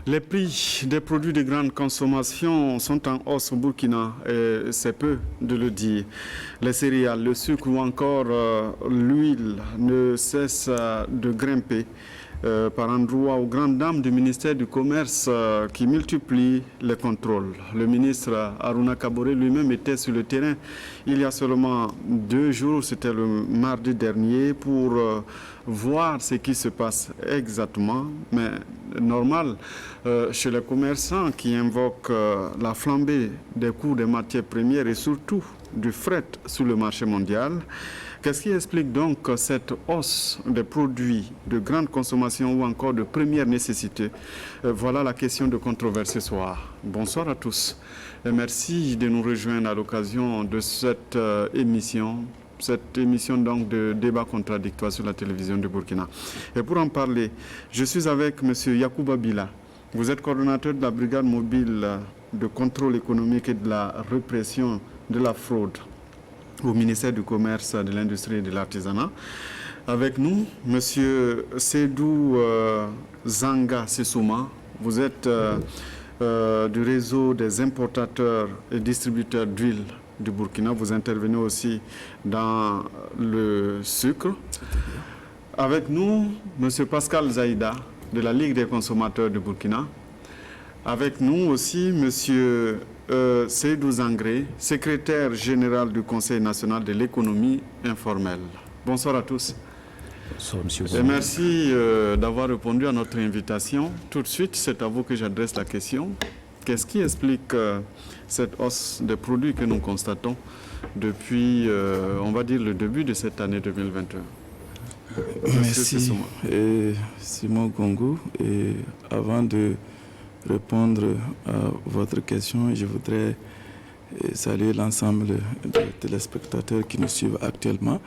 Les prix des produits de grande consommation sont en hausse au Burkina, et c'est peu de le dire. Les céréales, le sucre ou encore l'huile ne cessent de grimper par endroits aux grandes dames du ministère du Commerce qui multiplie les contrôles. Le ministre Aruna Kaboré lui-même était sur le terrain il y a seulement 2 jours, c'était le mardi dernier, pour voir ce qui se passe exactement. Mais normal, chez les commerçants qui invoquent la flambée des coûts des matières premières et surtout du fret sur le marché mondial. Qu'est-ce qui explique donc cette hausse des produits de grande consommation ou encore de première nécessité? Voilà la question de controverse ce soir. Bonsoir à tous et merci de nous rejoindre à l'occasion de cette émission donc de débat contradictoire sur la télévision du Burkina. Et pour en parler, je suis avec M. Yacouba Bila. Vous êtes coordonnateur de la brigade mobile de contrôle économique et de la répression de la fraude au ministère du Commerce, de l'Industrie et de l'Artisanat. Avec nous, M. Seydou Zanga Sessouma. Vous êtes du réseau des importateurs et distributeurs d'huile du Burkina. Vous intervenez aussi dans le sucre. Avec nous, M. Pascal Zaïda, de la Ligue des consommateurs du Burkina. Avec nous aussi, M. Seydou Zangré, secrétaire général du Conseil national de l'économie informelle. Bonsoir à tous. Bonsoir, monsieur. Et merci d'avoir répondu à notre invitation. Tout de suite, c'est à vous que j'adresse la question. Qu'est-ce qui explique cette hausse des produits que nous constatons depuis, on va dire, le début de cette année 2021? Merci, Simon Gongo. Et avant de répondre à votre question, je voudrais saluer l'ensemble des téléspectateurs qui nous suivent actuellement.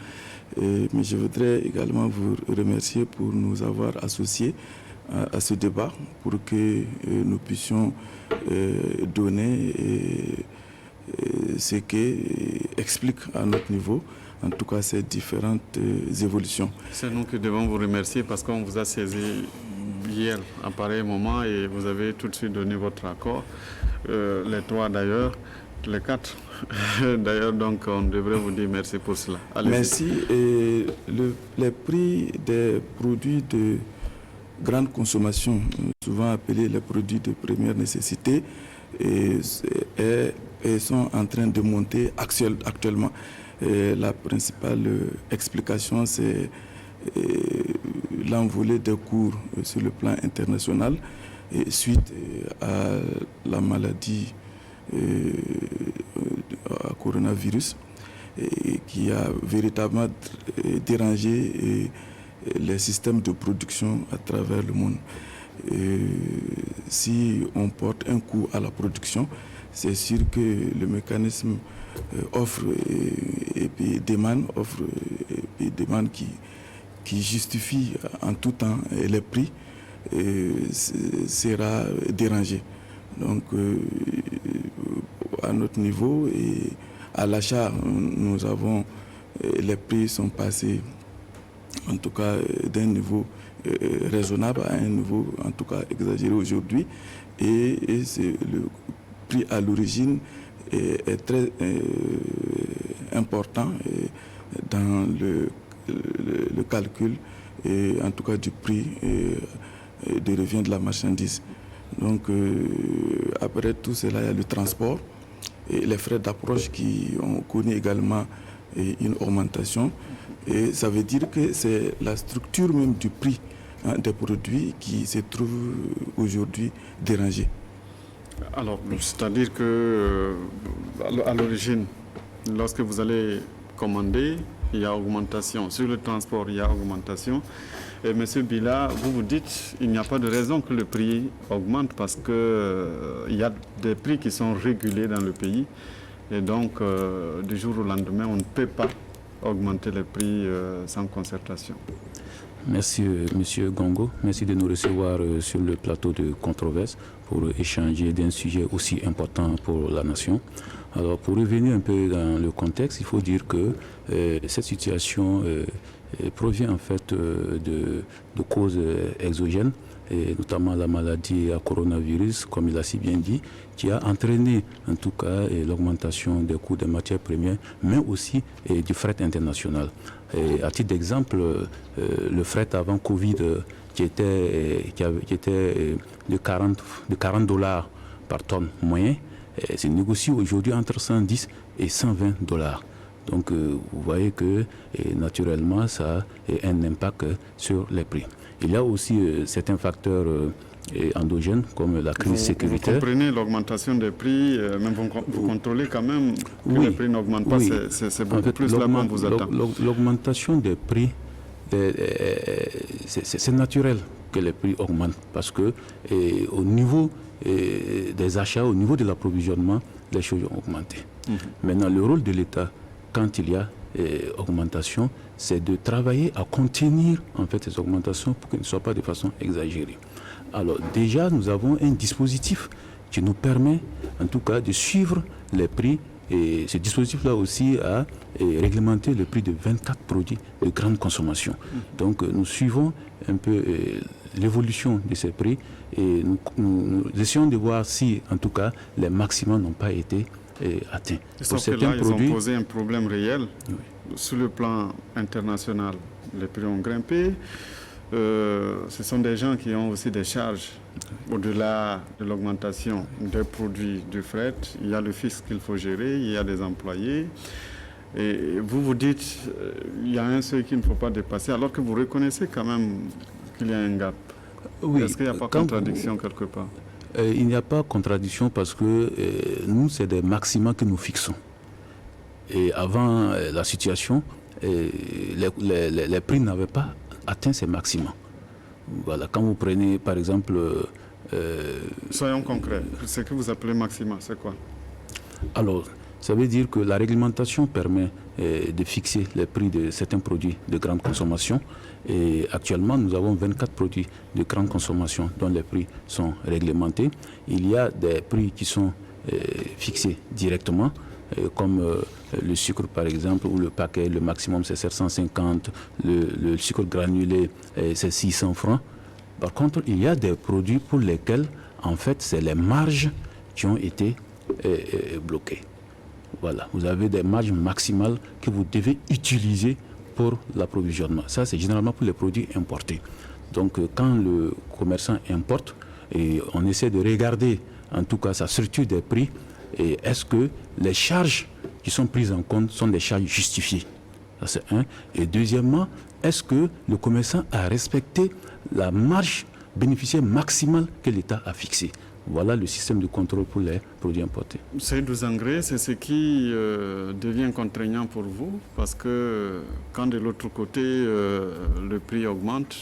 Mais je voudrais également vous remercier pour nous avoir associés à ce débat pour que nous puissions donner ce qui explique à notre niveau, en tout cas ces différentes évolutions. C'est nous qui devons vous remercier parce qu'on vous a saisi hier à pareil moment et vous avez tout de suite donné votre accord. Les 3 d'ailleurs, les 4 d'ailleurs, donc on devrait vous dire merci pour cela. Merci. Et les prix des produits de grande consommation, souvent appelés les produits de première nécessité, et sont en train de monter actuellement. Et la principale explication, c'est l'envolée des cours sur le plan international et suite à la maladie à coronavirus qui a véritablement dérangé les systèmes de production à travers le monde. Si on porte un coup à la production, c'est sûr que le mécanisme offre et puis demande, qui justifie en tout temps les prix sera dérangé. Donc à notre niveau et à l'achat, nous avons les prix sont passés en tout cas d'un niveau raisonnable à un niveau en tout cas exagéré aujourd'hui et c'est le prix à l'origine est très important dans le calcul et en tout cas du prix de revient de la marchandise. Donc après tout cela, il y a le transport et les frais d'approche qui ont connu également une augmentation. Et ça veut dire que c'est la structure même du prix des produits qui se trouve aujourd'hui dérangée. Alors, c'est-à-dire que à l'origine, lorsque vous allez commander, il y a augmentation. Sur le transport, il y a augmentation. Et M. Bila, vous dites qu'il n'y a pas de raison que le prix augmente parce qu'il y a des prix qui sont régulés dans le pays. Et donc, du jour au lendemain, on ne peut pas augmenter les prix sans concertation. Merci, Monsieur Gongo. Merci de nous recevoir sur le plateau de controverse pour échanger d'un sujet aussi important pour la nation. Alors, pour revenir un peu dans le contexte, il faut dire que cette situation provient en fait de causes exogènes, et notamment la maladie à coronavirus, comme il a si bien dit, qui a entraîné en tout cas l'augmentation des coûts des matières premières, mais aussi du fret international. Et à titre d'exemple, le fret avant Covid qui était de 40 $ par tonne moyen, c'est négocié aujourd'hui entre 110 et 120 $. Donc vous voyez que naturellement ça a un impact sur les prix. Il y a aussi certains facteurs endogènes comme la crise sécuritaire. Vous comprenez l'augmentation des prix, même vous contrôlez quand même que les prix n'augmentent pas, c'est beaucoup plus là qu'on vous attend. L'augmentation des prix, c'est naturel que les prix augmentent parce que au niveau des achats, au niveau de l'approvisionnement, les choses ont augmenté. Maintenant, le rôle de l'État, quand il y a augmentation, c'est de travailler à contenir en fait ces augmentations pour qu'elles ne soient pas de façon exagérée. Alors déjà, nous avons un dispositif qui nous permet en tout cas de suivre les prix, et ce dispositif-là aussi a réglementé le prix de 24 produits de grande consommation. Donc nous suivons un peu l'évolution de ces prix et nous essayons de voir si en tout cas les maximums n'ont pas été atteint. Sauf que là, ils ont posé un problème réel. Oui. Sur le plan international, les prix ont grimpé. Ce sont des gens qui ont aussi des charges. Au-delà de l'augmentation des produits du fret, il y a le fisc qu'il faut gérer, il y a des employés. Et vous dites il y a un seuil qu'il ne faut pas dépasser, alors que vous reconnaissez quand même qu'il y a un gap. Oui. Est-ce qu'il n'y a pas contradiction quelque part? Il n'y a pas contradiction parce que nous, c'est des maxima que nous fixons. Et avant la situation, les prix n'avaient pas atteint ces maxima. Voilà, quand vous prenez par exemple... Soyons concrets, ce que vous appelez maxima, c'est quoi? Alors, ça veut dire que la réglementation permet de fixer les prix de certains produits de grande consommation. Et actuellement, nous avons 24 produits de grande consommation dont les prix sont réglementés. Il y a des prix qui sont fixés directement, comme le sucre par exemple, où le paquet, le maximum c'est 750, le sucre granulé c'est 600 francs. Par contre, il y a des produits pour lesquels, en fait, c'est les marges qui ont été bloquées. Voilà, vous avez des marges maximales que vous devez utiliser pour l'approvisionnement. Ça, c'est généralement pour les produits importés. Donc, quand le commerçant importe, et on essaie de regarder, en tout cas, sa structure des prix, et est-ce que les charges qui sont prises en compte sont des charges justifiées? Ça, c'est un. Et deuxièmement, est-ce que le commerçant a respecté la marge bénéficiaire maximale que l'État a fixée? Voilà le système de contrôle pour les produits importés. Seydou Sangré, c'est ce qui devient contraignant pour vous, parce que quand de l'autre côté le prix augmente,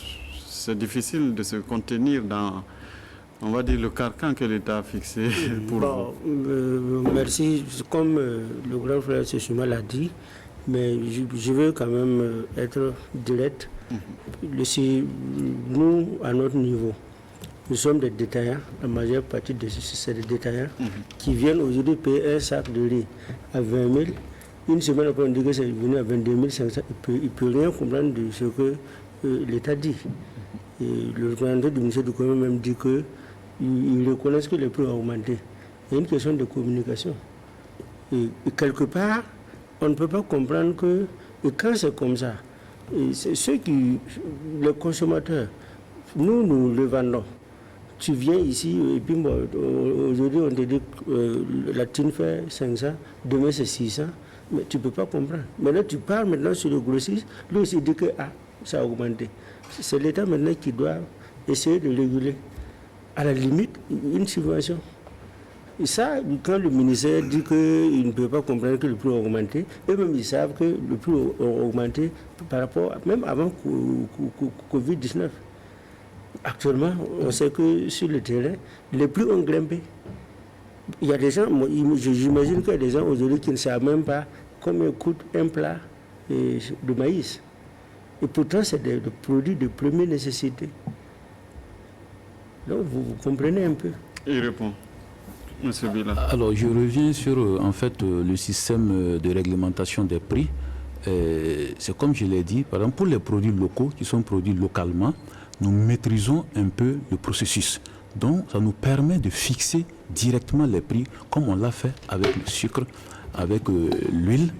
c'est difficile de se contenir dans, on va dire, le carcan que l'État a fixé pour vous. Merci. Comme le grand frère Sessuma l'a dit, mais je veux quand même être direct. Nous, à notre niveau, nous sommes des détaillants, la majeure partie de c'est des détaillants qui viennent aujourd'hui payer un sac de riz à 20 000. Une semaine après, on dit que c'est venu à 22 500. Il ne peut rien comprendre de ce que l'État dit. Et le représentant du ministère du Commerce même dit qu'ils reconnaissent que les prix ont augmenté. Il y a une question de communication. Et quelque part, on ne peut pas comprendre que, et quand c'est comme ça, c'est les consommateurs, nous le vendons. Tu viens ici, et puis aujourd'hui on te dit que la tine fait 500, demain c'est 600, mais tu ne peux pas comprendre. Maintenant tu parles maintenant sur le grossiste, lui aussi dit que ça a augmenté. C'est l'État maintenant qui doit essayer de réguler. À la limite, une subvention. Et ça, quand le ministère dit qu'il ne peut pas comprendre que le prix a augmenté, eux-mêmes ils savent que le prix a augmenté par rapport, même avant Covid-19. Actuellement, on sait que sur le terrain, les prix ont grimpé. Il y a des gens, j'imagine qu'il y a des gens aujourd'hui qui ne savent même pas combien coûte un plat de maïs. Et pourtant, c'est des produits de première nécessité. Donc, vous comprenez un peu. Il répond. Monsieur Bila. Alors, je reviens sur en fait, le système de réglementation des prix. c'est comme je l'ai dit, par exemple, pour les produits locaux qui sont produits localement, nous maîtrisons un peu le processus. Donc, ça nous permet de fixer directement les prix, comme on l'a fait avec le sucre, avec l'huile.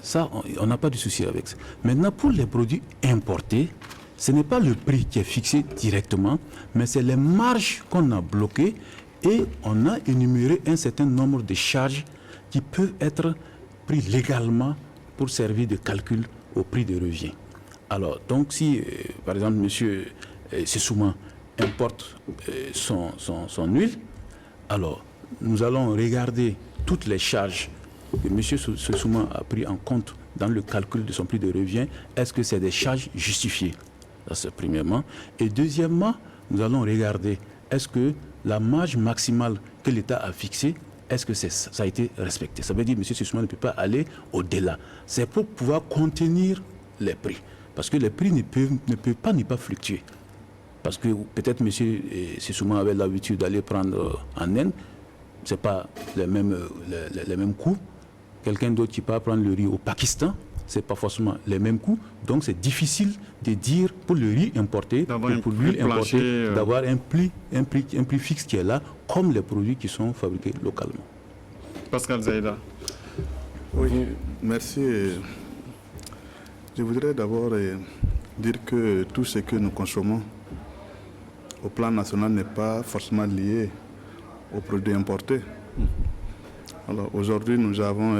Ça, on n'a pas de souci avec ça. Maintenant, pour les produits importés, ce n'est pas le prix qui est fixé directement, mais c'est les marges qu'on a bloquées et on a énuméré un certain nombre de charges qui peuvent être prises légalement pour servir de calcul au prix de revient. Alors, donc si, par exemple, M. Sessouma importe son huile, alors nous allons regarder toutes les charges que M. Sessouma a pris en compte dans le calcul de son prix de revient. Est-ce que c'est des charges justifiées? Ça, c'est premièrement. Et deuxièmement, nous allons regarder est-ce que la marge maximale que l'État a fixée, est-ce que ça a été respecté? Ça veut dire que M. Sessouma ne peut pas aller au-delà. C'est pour pouvoir contenir les prix. Parce que les prix ne peuvent pas fluctuer. Parce que peut-être M. Sessouma avait l'habitude d'aller prendre en Inde, ce n'est pas les mêmes coûts. Quelqu'un d'autre qui part prendre le riz au Pakistan, ce n'est pas forcément les mêmes coûts. Donc c'est difficile de dire pour le riz importé, pour l'huile importée, d'avoir un prix fixe qui est là, comme les produits qui sont fabriqués localement. Pascal Zaïda. Oui, merci. Je voudrais d'abord dire que tout ce que nous consommons au plan national n'est pas forcément lié aux produits importés. Alors aujourd'hui, nous avons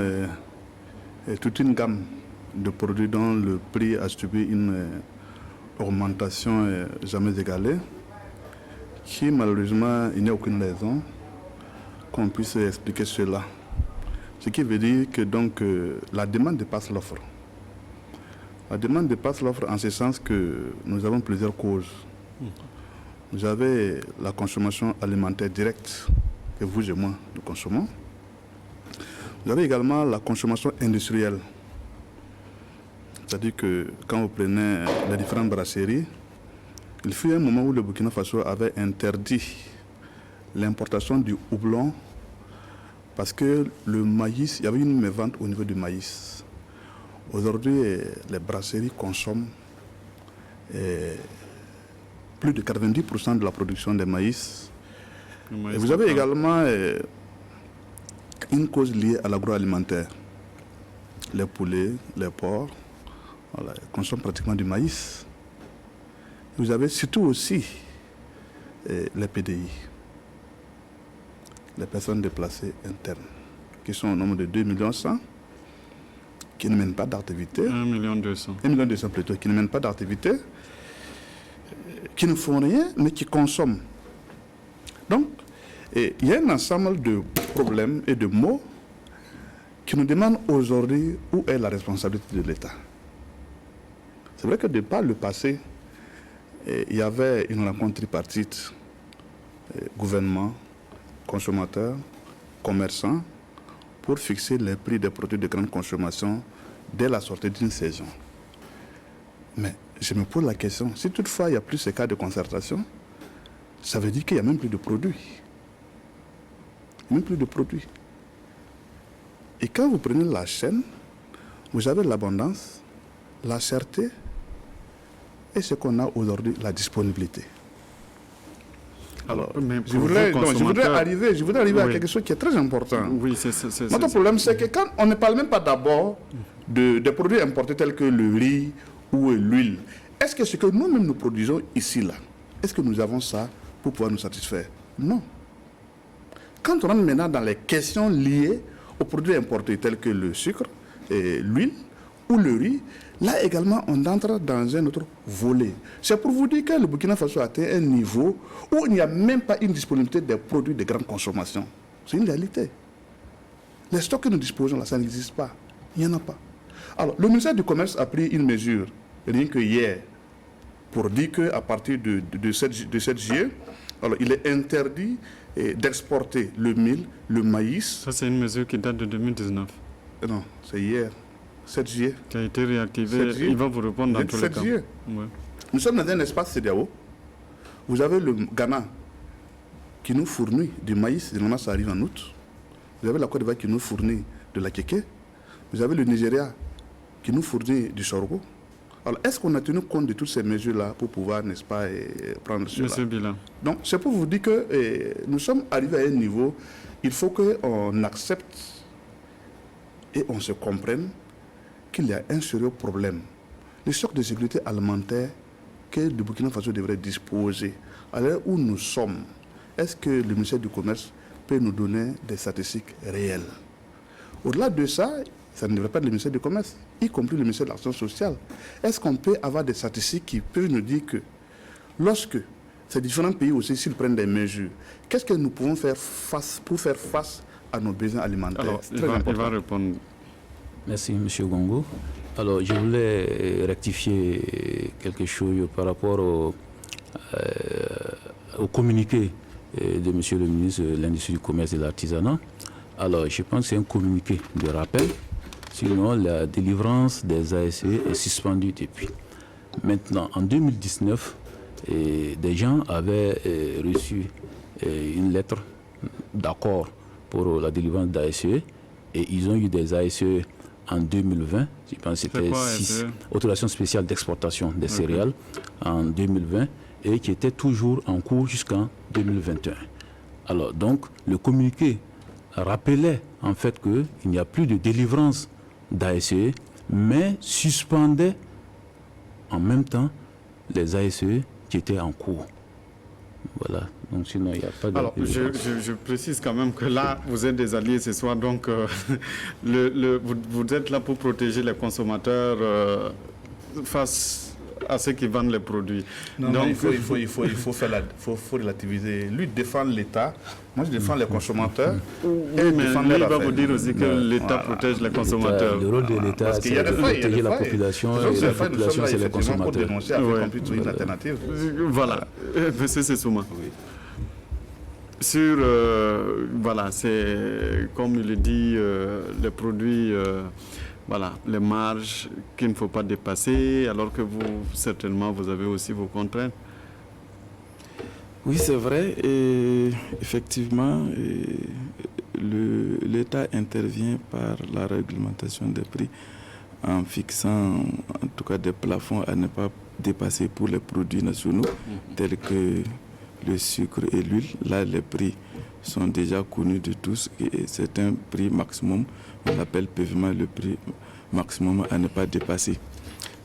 toute une gamme de produits dont le prix a subi une augmentation jamais égalée, qui malheureusement, il n'y a aucune raison qu'on puisse expliquer cela. Ce qui veut dire que donc la demande dépasse l'offre. La demande dépasse l'offre en ce sens que nous avons plusieurs causes. Vous avez la consommation alimentaire directe que vous et moi nous consommons. Vous avez également la consommation industrielle. C'est-à-dire que quand vous prenez les différentes brasseries, il fut un moment où le Burkina Faso avait interdit l'importation du houblon parce que le maïs, il y avait une mévente au niveau du maïs. Aujourd'hui, les brasseries consomment plus de 90% de la production des maïs. Et vous avez également une cause liée à l'agroalimentaire. Les poulets, les porcs, voilà, ils consomment pratiquement du maïs. Vous avez surtout aussi les PDI, les personnes déplacées internes, qui sont au nombre de 2,1 millions, qui ne mènent pas d'activité. 1,2 million. 1,2 million plutôt, qui ne mènent pas d'activité, qui ne font rien, mais qui consomment. Donc, il y a un ensemble de problèmes et de mots qui nous demandent aujourd'hui où est la responsabilité de l'État. C'est vrai que de par le passé, il y avait une rencontre tripartite, gouvernement, consommateurs, commerçants, pour fixer les prix des produits de grande consommation dès la sortie d'une saison. Mais je me pose la question, si toutefois il n'y a plus ce cas de concertation, ça veut dire qu'il n'y a même plus de produits. Même plus de produits. Et quand vous prenez la chaîne, vous avez l'abondance, la cherté et ce qu'on a aujourd'hui, la disponibilité. Alors, je voudrais arriver oui, à quelque chose qui est très important. Oui, Notre problème, c'est que quand on ne parle même pas d'abord de produits importés tels que le riz ou l'huile, est-ce que ce que nous-mêmes nous produisons ici, là, est-ce que nous avons ça pour pouvoir nous satisfaire? Non. Quand on rentre maintenant dans les questions liées aux produits importés tels que le sucre, l'huile ou le riz, là également on entre dans un autre volet. C'est pour vous dire que le Burkina Faso a atteint un niveau où il n'y a même pas une disponibilité des produits de grande consommation. C'est une réalité. Les stocks que nous disposons là, ça n'existe pas. Il n'y en a pas. Alors, le ministère du Commerce a pris une mesure, rien que hier, pour dire qu'à partir de 7 juillet, alors, il est interdit d'exporter le mil, le maïs. Ça, c'est une mesure qui date de 2019. Non, c'est hier, 7 juillet. Qui a été réactivé. Il va vous répondre dans tous les cas. 7 juillet. Ouais. Nous sommes dans un espace CEDEAO. Vous avez le Ghana qui nous fournit du maïs, généralement ça arrive en août. Vous avez la Côte d'Ivoire qui nous fournit de la kéké. Vous avez le Nigeria qui nous fournit du sorgho. Alors, est-ce qu'on a tenu compte de toutes ces mesures-là pour pouvoir, n'est-ce pas, prendre cela? Monsieur Bilan. Donc, c'est pour vous dire que nous sommes arrivés à un niveau, il faut qu'on accepte et on se comprenne qu'il y a un sérieux problème. Le stock de sécurité alimentaire que le Burkina Faso devrait disposer, à l'heure où nous sommes, est-ce que le ministère du Commerce peut nous donner des statistiques réelles? Au-delà de ça, ça ne devrait pas être le ministère du Commerce, y compris le ministère de l'Action sociale. Est-ce qu'on peut avoir des statistiques qui peuvent nous dire que lorsque ces différents pays aussi, s'ils prennent des mesures, qu'est-ce que nous pouvons faire pour faire face à nos besoins alimentaires? Alors, il va répondre. Merci, M. Gongo. Alors, je voulais rectifier quelque chose par rapport au communiqué de M. le ministre de l'Industrie, du Commerce et de l'Artisanat. Alors, je pense que c'est un communiqué de rappel. Sinon, la délivrance des ASE est suspendue depuis. Maintenant, en 2019, des gens avaient reçu une lettre d'accord pour la délivrance d'ASE et ils ont eu des ASE en 2020. Je pense que c'était 6 autorisations spéciales d'exportation des céréales en 2020 et qui étaient toujours en cours jusqu'en 2021. Alors, donc, le communiqué rappelait en fait qu'il n'y a plus de délivrance d'ASE, mais suspendait en même temps les ASE qui étaient en cours. Voilà, donc sinon il n'y a pas de... Alors, je précise quand même que là, vous êtes des alliés ce soir, donc vous êtes là pour protéger les consommateurs face à ceux qui vendent les produits. Non, donc, il faut relativiser. Lui défend l'État, moi je défends les consommateurs. Oui, mais lui va vous dire aussi que l'État protège les consommateurs. Le rôle de l'État, c'est de protéger la population, et la population, c'est les consommateurs. Pour dénoncer avec une alternative. Voilà, monsieur Sessouma. Oui. Sur, voilà, c'est comme il le dit, les produits... voilà, les marges qu'il ne faut pas dépasser, alors que vous, certainement, vous avez aussi vos contraintes. Oui, c'est vrai. Et effectivement, l'État intervient par la réglementation des prix en fixant, en tout cas, des plafonds à ne pas dépasser pour les produits nationaux, tels que le sucre et l'huile. Là, les prix sont déjà connus de tous et c'est un prix maximum. On appelle paiement le prix maximum à ne pas dépasser.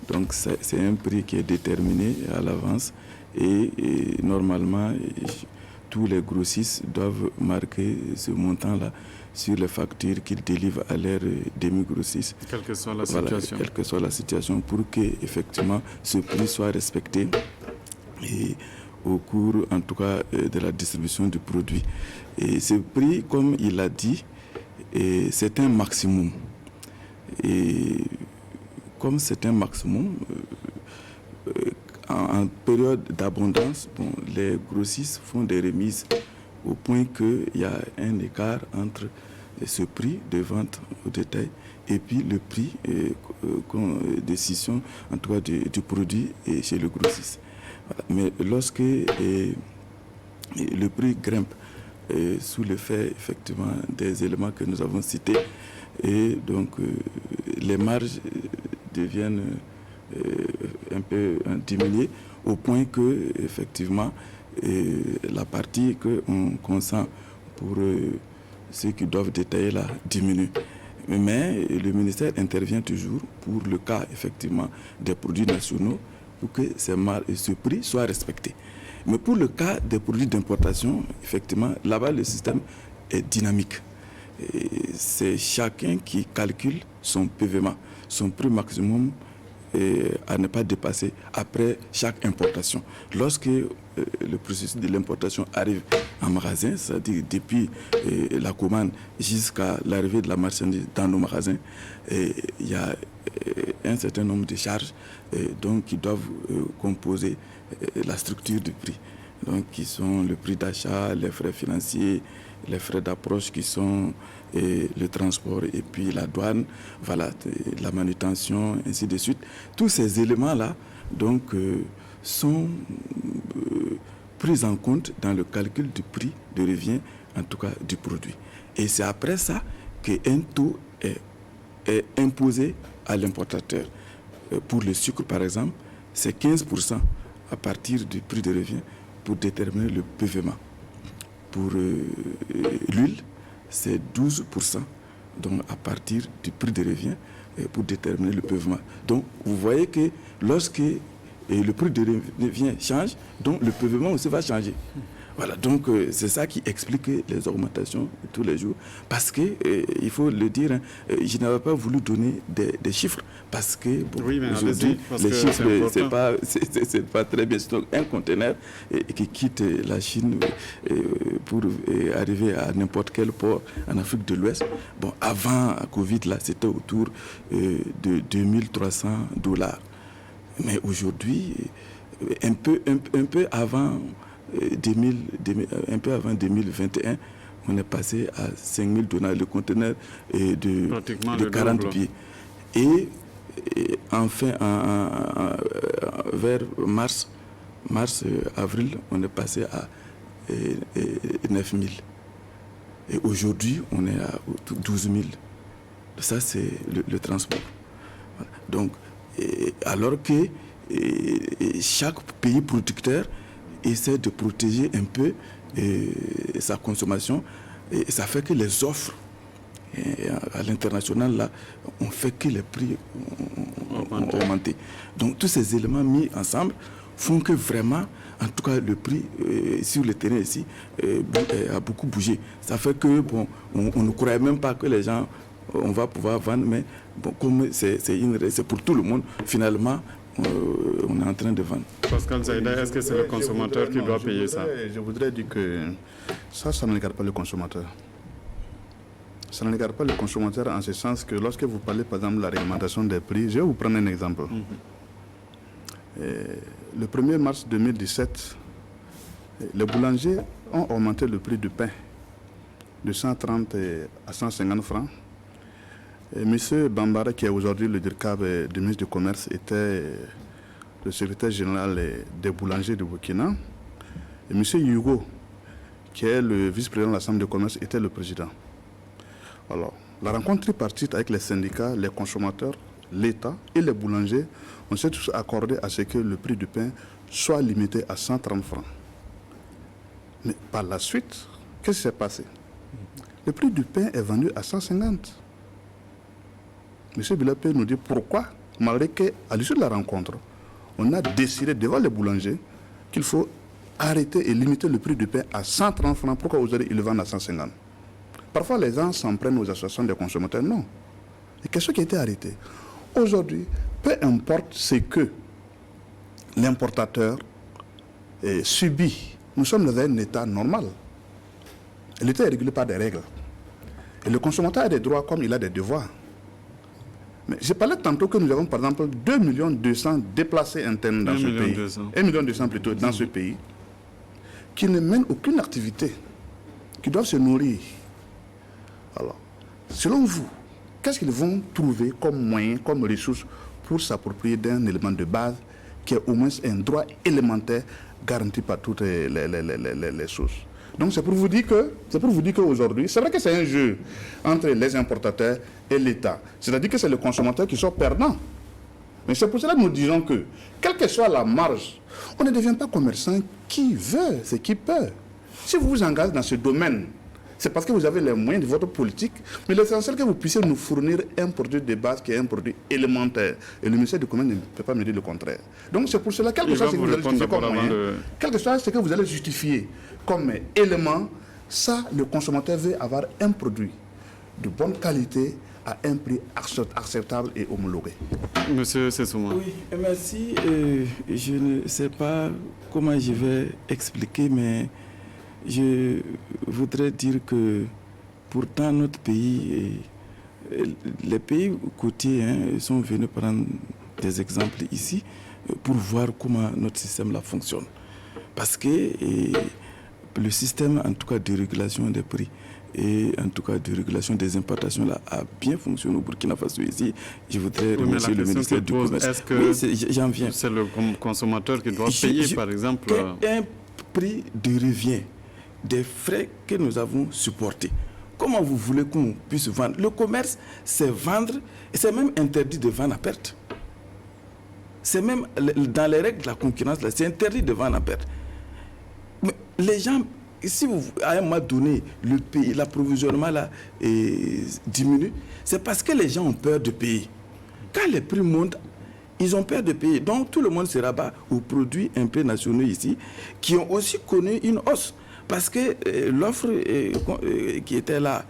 Donc c'est un prix qui est déterminé à l'avance et normalement tous les grossistes doivent marquer ce montant-là sur les factures qu'ils délivrent à leurs demi-grossistes. Quelle que soit la situation. Quelle que soit la situation, pour que effectivement ce prix soit respecté et au cours en tout cas de la distribution du produit. Et ce prix, comme il l'a dit, c'est un maximum. Et comme c'est un maximum, en période d'abondance, les grossistes font des remises au point qu'il y a un écart entre ce prix de vente au détail et puis le prix de scission, en tout cas du produit chez le grossiste. Voilà. Mais lorsque le prix grimpe sous l'effet effectivement des éléments que nous avons cités, et donc les marges deviennent un peu diminuées au point que effectivement la partie qu'on consent pour ceux qui doivent détailler là diminue. Mais le ministère intervient toujours pour le cas effectivement des produits nationaux pour que ce prix soit respecté. Mais pour le cas des produits d'importation, effectivement, là-bas le système est dynamique. C'est chacun qui calcule son PVMA, son prix maximum à ne pas dépasser après chaque importation. Lorsque le processus de l'importation arrive en magasin, c'est-à-dire depuis la commande jusqu'à l'arrivée de la marchandise dans nos magasins, il y a un certain nombre de charges donc, qui doivent composer la structure du prix. Donc, qui sont le prix d'achat, les frais financiers, les frais d'approche qui sont le transport et puis la douane, voilà, la manutention, ainsi de suite. Tous ces éléments-là donc, sont pris en compte dans le calcul du prix de revient, en tout cas du produit. Et c'est après ça qu'un taux est imposé à l'importateur. Pour le sucre, par exemple, c'est 15% à partir du prix de revient pour déterminer le PVMA. Pour l'huile, c'est 12% donc à partir du prix de revient pour déterminer le PVMA. Donc, vous voyez que lorsque le prix de revient change, donc le PVMA aussi va changer. Voilà, donc c'est ça qui explique les augmentations tous les jours. Parce que, il faut le dire, hein, je n'avais pas voulu donner des chiffres. Parce que, bon, oui, aujourd'hui, les chiffres, c'est pas très bien. C'est donc un conteneur qui quitte la Chine pour arriver à n'importe quel port en Afrique de l'Ouest. Bon, avant Covid, là, c'était autour de $2300. Mais aujourd'hui, un peu avant... un peu avant 2021, on est passé à $5000 le conteneur de 40 pieds. Et enfin, vers mars, avril, on est passé à 9000. Et aujourd'hui, on est à 12 000. Ça, c'est le transport. Donc, alors que chaque pays producteur essaie de protéger un peu sa consommation, et ça fait que les offres à l'international là ont fait que les prix ont augmenté. Donc tous ces éléments mis ensemble font que vraiment, en tout cas le prix sur le terrain ici a beaucoup bougé. Ça fait que bon, on ne croyait même pas que les gens on va pouvoir vendre, mais bon, comme c'est pour tout le monde, finalement on est en train de vendre. Pascal Zaïda, est-ce que c'est le consommateur qui doit payer ça? Je voudrais dire que ça ne regarde pas le consommateur. Ça ne regarde pas le consommateur en ce sens que lorsque vous parlez par exemple de la réglementation des prix, je vais vous prendre un exemple. Le 1er mars 2017, les boulangers ont augmenté le prix du pain de 130 à 150 francs. Et M. Bambara, qui est aujourd'hui le directeur du ministre du Commerce, était le secrétaire général des boulangers de Burkina. Et M. Hugo, qui est le vice-président de l'Assemblée de commerce, était le président. Alors, la rencontre tripartite avec les syndicats, les consommateurs, l'État et les boulangers, on s'est tous accordés à ce que le prix du pain soit limité à 130 francs. Mais par la suite, qu'est-ce qui s'est passé? Le prix du pain est vendu à 150. M. Bilapé nous dit pourquoi, malgré qu'à l'issue de la rencontre, on a décidé devant les boulangers qu'il faut arrêter et limiter le prix du pain à 130 francs. Pourquoi aujourd'hui ils le vendent à 150? Parfois les gens s'en prennent aux associations des consommateurs. Non. Et qu'est-ce qui a été arrêté? Aujourd'hui, peu importe ce que l'importateur subit, nous sommes dans un état normal. L'État est régulé par des règles. Et le consommateur a des droits comme il a des devoirs. Mais j'ai parlé tantôt que nous avons par exemple 2 200 000 déplacés internes dans ce pays. 1 200 000 plutôt dans ce pays, qui ne mènent aucune activité, qui doivent se nourrir. Alors, selon vous, qu'est-ce qu'ils vont trouver comme moyen, comme ressource pour s'approprier d'un élément de base qui est au moins un droit élémentaire garanti par toutes les sources? Donc c'est pour vous dire qu'aujourd'hui, c'est vrai que c'est un jeu entre les importateurs et l'État. C'est-à-dire que c'est le consommateur qui sort perdant. Mais c'est pour cela que nous disons que, quelle que soit la marge, on ne devient pas commerçant qui veut, c'est qui peut. Si vous vous engagez dans ce domaine, c'est parce que vous avez les moyens de votre politique, mais l'essentiel que vous puissiez nous fournir un produit de base qui est un produit élémentaire. Et le ministère du Commerce ne peut pas me dire le contraire. Donc c'est pour cela, quel que soit ce que vous allez justifier comme moyen, quel que soit ce que vous allez justifier comme élément, ça, le consommateur veut avoir un produit de bonne qualité à un prix acceptable et homologué. Monsieur Sessouma. Oui, merci. Je ne sais pas comment je vais expliquer, mais je voudrais dire que pourtant notre pays, les pays côtiers sont venus prendre des exemples ici pour voir comment notre système là fonctionne. Parce que le système en tout cas de régulation des prix et en tout cas de régulation des importations là a bien fonctionné au Burkina Faso ici. Je voudrais remercier le ministère du Commerce. Est-ce que j'en viens. C'est le consommateur qui doit payer par exemple un prix de revient des frais que nous avons supportés. Comment vous voulez qu'on puisse vendre? Le commerce, c'est vendre, et c'est même interdit de vendre à perte. C'est même dans les règles de la concurrence, c'est interdit de vendre à perte. Mais les gens, si à un moment donné, le pays, l'approvisionnement là, diminue, c'est parce que les gens ont peur de payer. Quand les prix montent, ils ont peur de payer. Donc tout le monde se rabat aux produits un peu nationaux ici, qui ont aussi connu une hausse. Parce que l'offre qui était là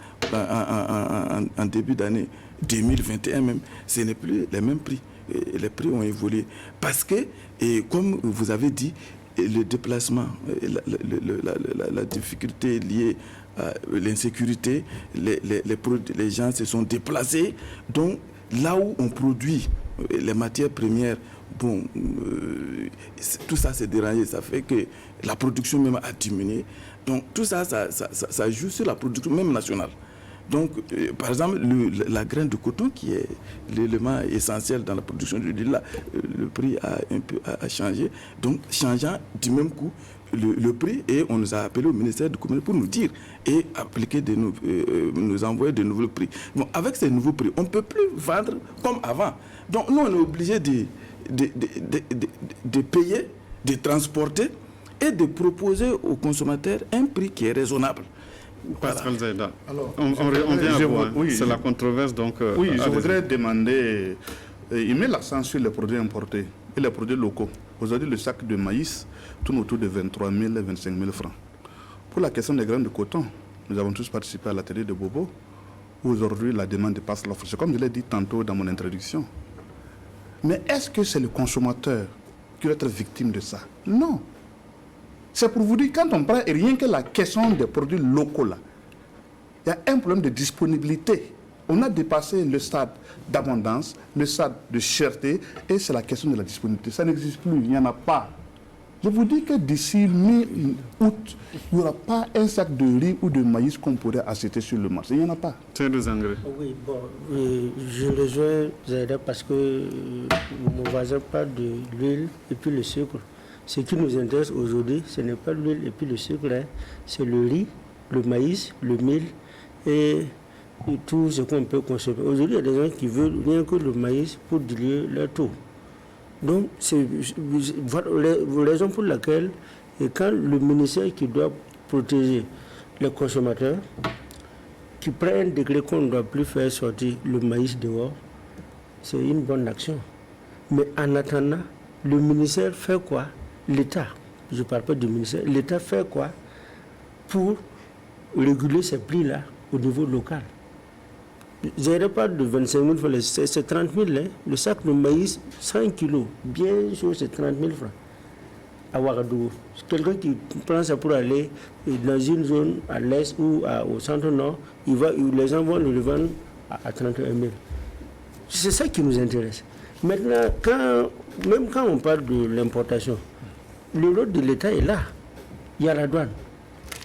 en début d'année 2021 même, ce n'est plus les mêmes prix. Les prix ont évolué. Parce que, comme vous avez dit, le déplacement, la difficulté liée à l'insécurité, les gens se sont déplacés. Donc là où on produit les matières premières, bon, tout ça s'est dérangé, ça fait que la production même a diminué. Donc tout ça, ça joue sur la production même nationale. Donc, par exemple, la graine de coton, qui est l'élément essentiel dans la production du riz, là, le prix a un peu changé. Donc, changeant du même coup le prix, et on nous a appelé au ministère du Commerce pour nous dire et appliquer nous envoyer de nouveaux prix. Bon, avec ces nouveaux prix, on ne peut plus vendre comme avant. Donc, nous, on est obligé de payer, de transporter et de proposer aux consommateurs un prix qui est raisonnable. Pascal Zaïda, Alors, on vient à vous, oui, c'est la controverse. Donc, oui, je voudrais demander, il met l'accent sur les produits importés et les produits locaux. Aujourd'hui, le sac de maïs tourne autour de 23 000 et 25 000 francs. Pour la question des graines de coton, nous avons tous participé à l'atelier de Bobo, où aujourd'hui la demande dépasse l'offre. C'est comme je l'ai dit tantôt dans mon introduction. Mais est-ce que c'est le consommateur qui doit être victime de ça? Non. C'est pour vous dire, quand on prend rien que la question des produits locaux, là, il y a un problème de disponibilité. On a dépassé le stade d'abondance, le stade de cherté, et c'est la question de la disponibilité. Ça n'existe plus, il n'y en a pas. Je vous dis que d'ici mi-août, il n'y aura pas un sac de riz ou de maïs qu'on pourrait acheter sur le marché. Il n'y en a pas. C'est des engrais. Oui, bon, je rejoins Zaïda parce que mon voisin parle de l'huile et puis le sucre. Ce qui nous intéresse aujourd'hui, ce n'est pas l'huile et puis le sucre, hein, c'est le riz, le maïs, le mil et tout ce qu'on peut consommer. Aujourd'hui, il y a des gens qui veulent rien que le maïs pour diluer leur taux. Donc, c'est la raison pour laquelle, quand le ministère qui doit protéger les consommateurs, qui prend un décret qu'on ne doit plus faire sortir le maïs dehors, c'est une bonne action. Mais en attendant, le ministère fait quoi? L'État, je ne parle pas du ministère, l'État fait quoi pour réguler ces prix-là au niveau local? Je ne parle de 25 000 francs, c'est 30 000. Hein. Le sac de maïs, 100 kilos, bien sûr, c'est 30 000 francs. À Ouagadougou. Quelqu'un qui prend ça pour aller dans une zone à l'est ou au centre-nord, les gens vont le revendre à 31 000. C'est ça qui nous intéresse. Maintenant, même quand on parle de l'importation, le rôle de l'État est là. Il y a la douane.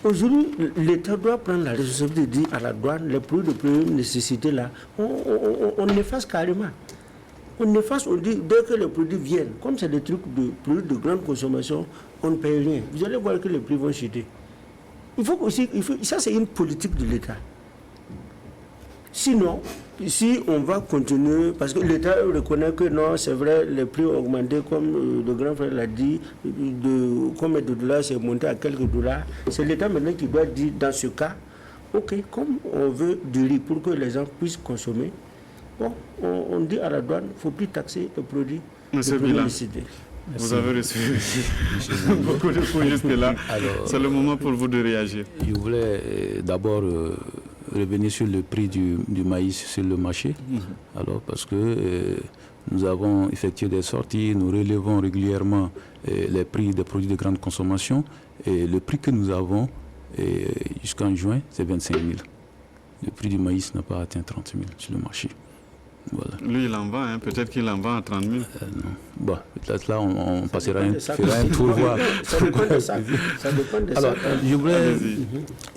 Aujourd'hui, l'État doit prendre la responsabilité de dire à la douane, les produits de première nécessité là, on efface carrément. On efface, on dit, dès que les produits viennent, comme c'est des trucs de produits de grande consommation, on ne paye rien. Vous allez voir que les prix vont chuter. Ça c'est une politique de l'État. Sinon, si on va continuer, parce que l'État reconnaît que non, c'est vrai, les prix ont augmenté, comme le grand frère l'a dit, de combien de dollars, c'est monté à quelques dollars. C'est l'État maintenant qui doit dire, dans ce cas, ok, comme on veut du riz pour que les gens puissent consommer, bon, on dit à la douane, il ne faut plus taxer les produits de première nécessité. Vous avez reçu beaucoup de coups jusque-là. C'est le moment pour vous de réagir. Je voulais d'abord revenir sur le prix du maïs sur le marché. Alors, parce que nous avons effectué des sorties, nous relevons régulièrement les prix des produits de grande consommation. Et le prix que nous avons jusqu'en juin, c'est 25 000. Le prix du maïs n'a pas atteint 30 000 sur le marché. Voilà. Lui, il en vend, hein. Peut-être qu'il en vend à 30 000. Non. Bon, peut-être là, on passera fera un tour voir. Ça dépend de ça. Ça dépend de Alors, ça. je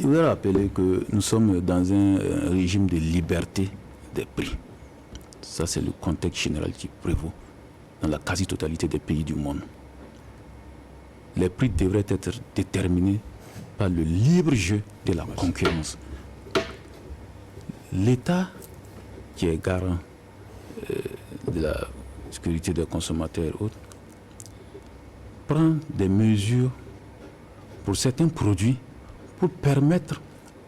voudrais rappeler que nous sommes dans un régime de liberté des prix. Ça, c'est le contexte général qui prévaut dans la quasi-totalité des pays du monde. Les prix devraient être déterminés par le libre jeu de la concurrence. l'État, qui est garant de la sécurité des consommateurs et autres, prend des mesures pour certains produits pour permettre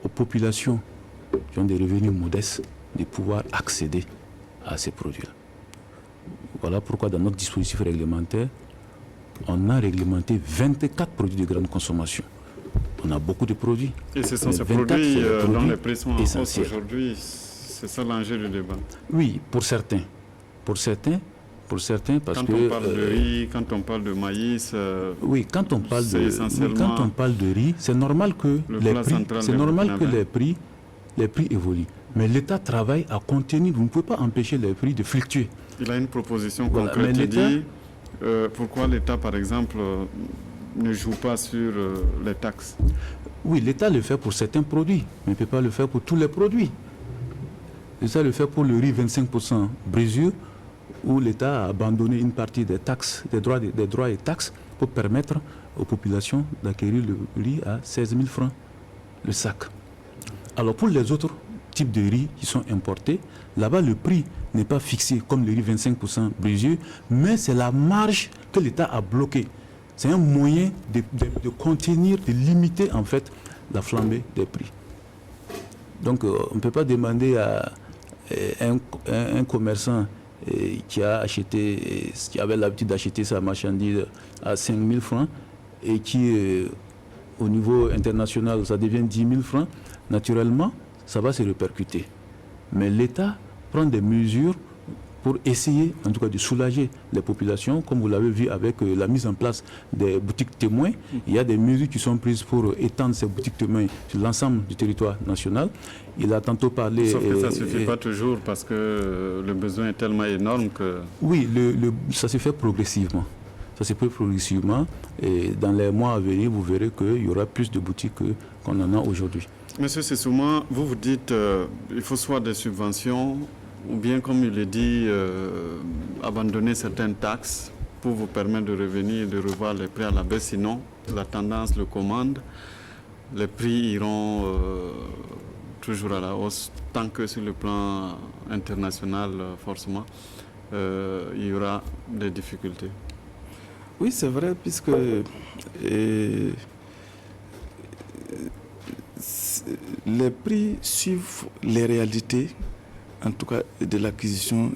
aux populations qui ont des revenus modestes de pouvoir accéder à ces produits-là. Voilà pourquoi dans notre dispositif réglementaire, on a réglementé 24 produits de grande consommation. On a beaucoup de produits. Et ce sont ces produits dont les prix sont en hausse aujourd'hui. C'est ça l'enjeu du débat. Oui, pour certains. Pour certains, parce quand que... on parle de riz, quand on parle de maïs... oui, quand on parle de riz, c'est normal que les prix évoluent. Mais l'État travaille à contenir. Vous ne pouvez pas empêcher les prix de fluctuer. Il a une proposition concrète qui dit pourquoi l'État, par exemple, ne joue pas sur les taxes. Oui, l'État le fait pour certains produits, mais ne peut pas le faire pour tous les produits. L'État le fait pour le riz 25% brisure, où l'État a abandonné une partie des taxes, des droits et taxes, pour permettre aux populations d'acquérir le riz à 16 000 francs le sac. Alors pour les autres types de riz qui sont importés, là-bas le prix n'est pas fixé comme le riz 25% brisure, mais c'est la marge que l'État a bloquée. C'est un moyen de contenir, de limiter en fait la flambée des prix. Donc on ne peut pas demander à un commerçant qui avait l'habitude d'acheter sa marchandise à 5 000 francs et qui, au niveau international, ça devient 10 000 francs, naturellement, ça va se répercuter. Mais l'État prend des mesures pour essayer, en tout cas, de soulager les populations, comme vous l'avez vu avec la mise en place des boutiques témoins. Il y a des mesures qui sont prises pour étendre ces boutiques témoins sur l'ensemble du territoire national. Il a tantôt parlé... Sauf que ça ne suffit pas toujours parce que le besoin est tellement énorme que... Oui, ça se fait progressivement. Ça se fait progressivement et dans les mois à venir, vous verrez qu'il y aura plus de boutiques qu'on en a aujourd'hui. Monsieur Sessouma, vous dites qu'il faut soit des subventions ou bien, comme il le dit, abandonner certaines taxes pour vous permettre de revenir et de revoir les prix à la baisse. Sinon, la tendance le commande. Les prix iront toujours à la hausse tant que sur le plan international, forcément, il y aura des difficultés. Oui, c'est vrai, puisque les prix suivent les réalités, en tout cas de l'acquisition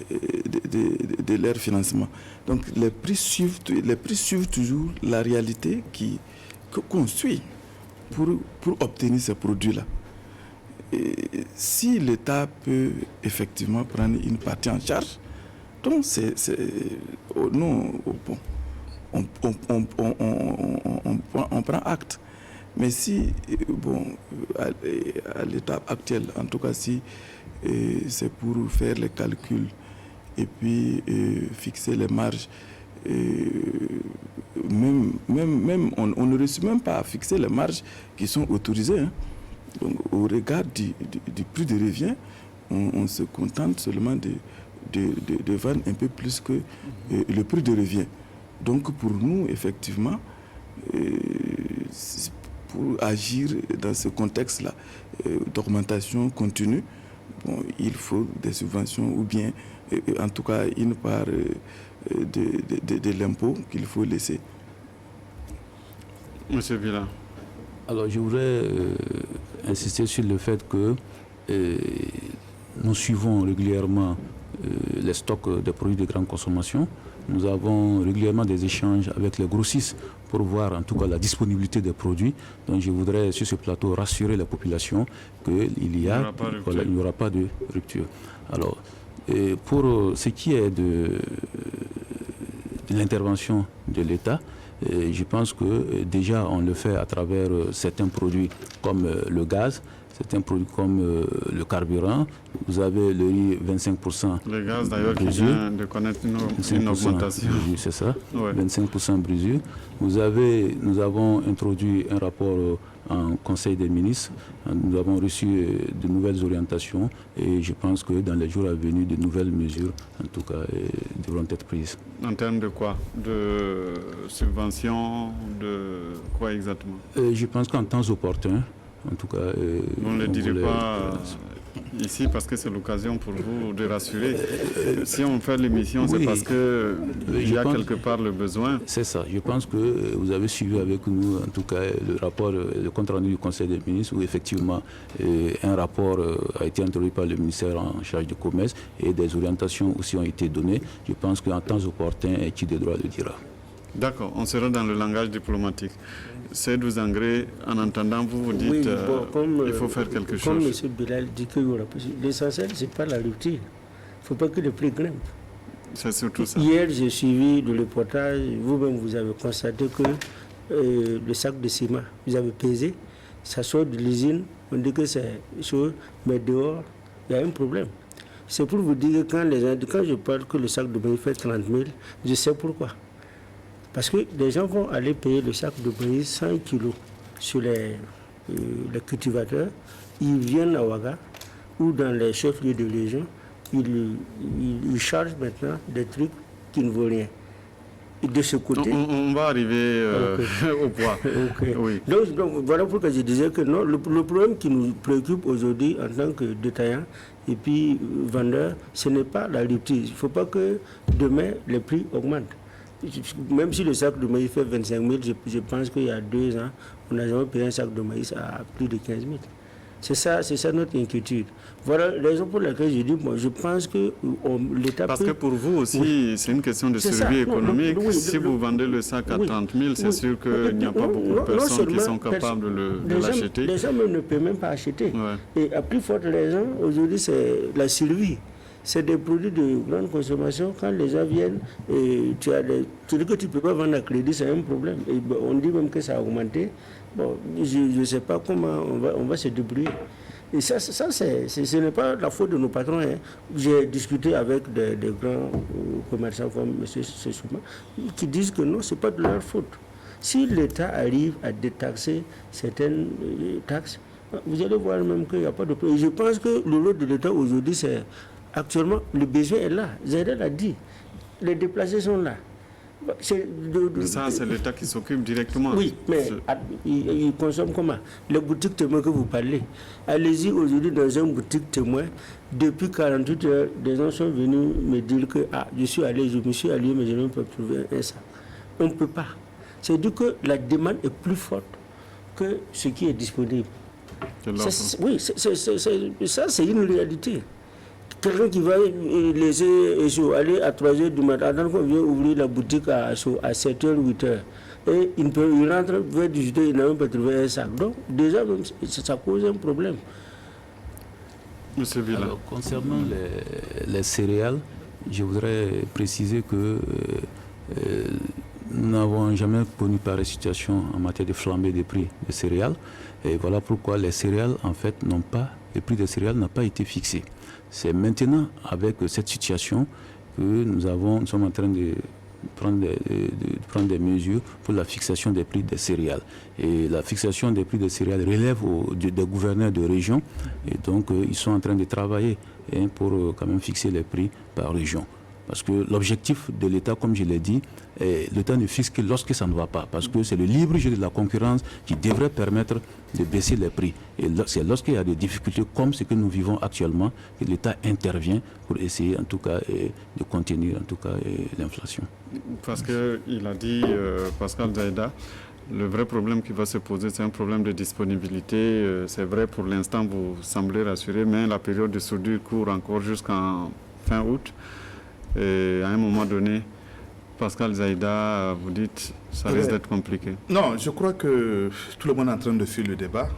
de leur financement. Donc les prix suivent toujours la réalité qu'on suit pour obtenir ces produits-là. Si l'État peut effectivement prendre une partie en charge, donc on prend acte. Mais si, à l'étape actuelle, en tout cas si c'est pour faire les calculs et puis fixer les marges, même on ne réussit même pas à fixer les marges qui sont autorisées. Hein. Donc au regard du prix de revient, on se contente seulement de vendre un peu plus que le prix de revient. Donc pour nous, effectivement, pour agir dans ce contexte-là d'augmentation continue, il faut des subventions ou bien, en tout cas, une part de l'impôt qu'il faut laisser. Monsieur Villa. Alors, je voudrais insister sur le fait que nous suivons régulièrement les stocks de produits de grande consommation. Nous avons régulièrement des échanges avec les grossistes pour voir en tout cas la disponibilité des produits. Donc je voudrais sur ce plateau rassurer la population qu'il n'y aura pas de rupture. Alors, pour ce qui est de l'intervention de l'État, je pense que déjà on le fait à travers certains produits comme le gaz, certains produits comme le carburant. Vous avez le riz 25%. Le gaz d'ailleurs qui vient de connaître une augmentation. C'est ça, ouais. 25% brisure. Nous avons introduit un rapport en Conseil des ministres. Nous avons reçu de nouvelles orientations et je pense que dans les jours à venir, de nouvelles mesures, en tout cas, devront être prises. En termes de quoi? De subventions? De quoi exactement? Je pense qu'en temps opportun, en tout cas... Vous ne le direz pas ici parce que c'est l'occasion pour vous de rassurer. Si on fait l'émission, c'est parce qu'il y a quelque part le besoin. C'est ça. Je pense que vous avez suivi avec nous, en tout cas, le rapport, le compte rendu du Conseil des ministres, où effectivement un rapport a été introduit par le ministère en charge du commerce et des orientations aussi ont été données. Je pense qu'en temps opportun, qui de droit le dira. D'accord, on sera dans le langage diplomatique. Seydou Sangaré, en entendant vous dites oui, il faut faire quelque chose. Comme M. Bilal dit que l'essentiel, ce n'est pas la rupture. Il ne faut pas que le prix grimpe. C'est surtout ça. Hier, j'ai suivi le reportage. Vous-même, vous avez constaté que le sac de ciment, vous avez pesé, ça sort de l'usine, on dit que c'est chaud, mais dehors, il y a un problème. C'est pour vous dire que quand je parle que le sac de maïs fait 30 000, je sais pourquoi. Parce que les gens vont aller payer le sac de maïs 100 kilos sur les cultivateurs. Ils viennent à Ouaga ou dans les chefs-lieux de région. Ils chargent maintenant des trucs qui ne vaut rien. Et de ce côté... On va arriver au poids. Okay. Oui. Donc, voilà pourquoi je disais que non, le problème qui nous préoccupe aujourd'hui en tant que détaillant et puis vendeur, ce n'est pas la rupture. Il ne faut pas que demain les prix augmentent. Même si le sac de maïs fait 25 000, je pense qu'il y a 2 ans, on n'a jamais payé un sac de maïs à plus de 15 000. C'est ça notre inquiétude. Voilà la raison pour laquelle je dis, je pense que l'État... Parce que pour vous aussi, c'est une question de survie économique. Si vous vendez le sac à 30 000, c'est sûr qu'il n'y a pas beaucoup de personnes qui sont capables de l'acheter. Les gens ne peuvent même pas acheter. Ouais. Et à plus forte raison, aujourd'hui, c'est la survie. C'est des produits de grande consommation. Quand les gens viennent, tu dis que tu ne peux pas vendre à crédit, c'est un problème. Et on dit même que ça a augmenté. Bon, je ne sais pas comment on va se débrouiller. Et ça ce n'est pas la faute de nos patrons. Hein. J'ai discuté avec des grands commerçants comme M. Sessouma qui disent que non, ce n'est pas de leur faute. Si l'État arrive à détaxer certaines taxes, vous allez voir même qu'il n'y a pas de problème. Je pense que le rôle de l'État aujourd'hui, c'est actuellement, le besoin est là. Zahra l'a dit. Les déplacés sont là. Ça, c'est l'État qui s'occupe directement. Oui, mais ils consomment comment? Les boutiques témoins que vous parlez. Allez-y aujourd'hui dans une boutique témoin. Depuis 48 heures, des gens sont venus me dire que je me suis allé, mais je ne peux pas trouver un sac. On ne peut pas. C'est-à-dire que la demande est plus forte que ce qui est disponible. Oui, ça, c'est une réalité. Quelqu'un qui va laisser aller à 3 h du matin, attendre qu'on vient ouvrir la boutique à 7 h, 8 h. Et il rentre vers 18 h, il n'a même pas trouvé un sac. Donc, déjà, ça cause un problème. Monsieur Villa. Alors, concernant les céréales, je voudrais préciser que nous n'avons jamais connu pareille situation en matière de flambée des prix des céréales. Et voilà pourquoi les céréales, en fait, le prix des céréales n'a pas été fixé. C'est maintenant, avec cette situation, que nous sommes en train de prendre des mesures pour la fixation des prix des céréales. Et la fixation des prix des céréales relève des gouverneurs de région. Et donc, ils sont en train de travailler pour quand même fixer les prix par région. Parce que l'objectif de l'État, comme je l'ai dit, l'État ne fixe que lorsque ça ne va pas. Parce que c'est le libre jeu de la concurrence qui devrait permettre de baisser les prix. Et c'est lorsqu'il y a des difficultés comme ce que nous vivons actuellement que l'État intervient pour essayer en tout cas de contenir en tout cas l'inflation. Parce qu'il a dit, Pascal Zaïda, le vrai problème qui va se poser, c'est un problème de disponibilité. C'est vrai, pour l'instant, vous semblez rassuré, mais la période de soudure court encore jusqu'en fin août. Et à un moment donné, Pascal Zaïda, vous dites, ça risque d'être compliqué. Non, je crois que tout le monde est en train de faire le débat.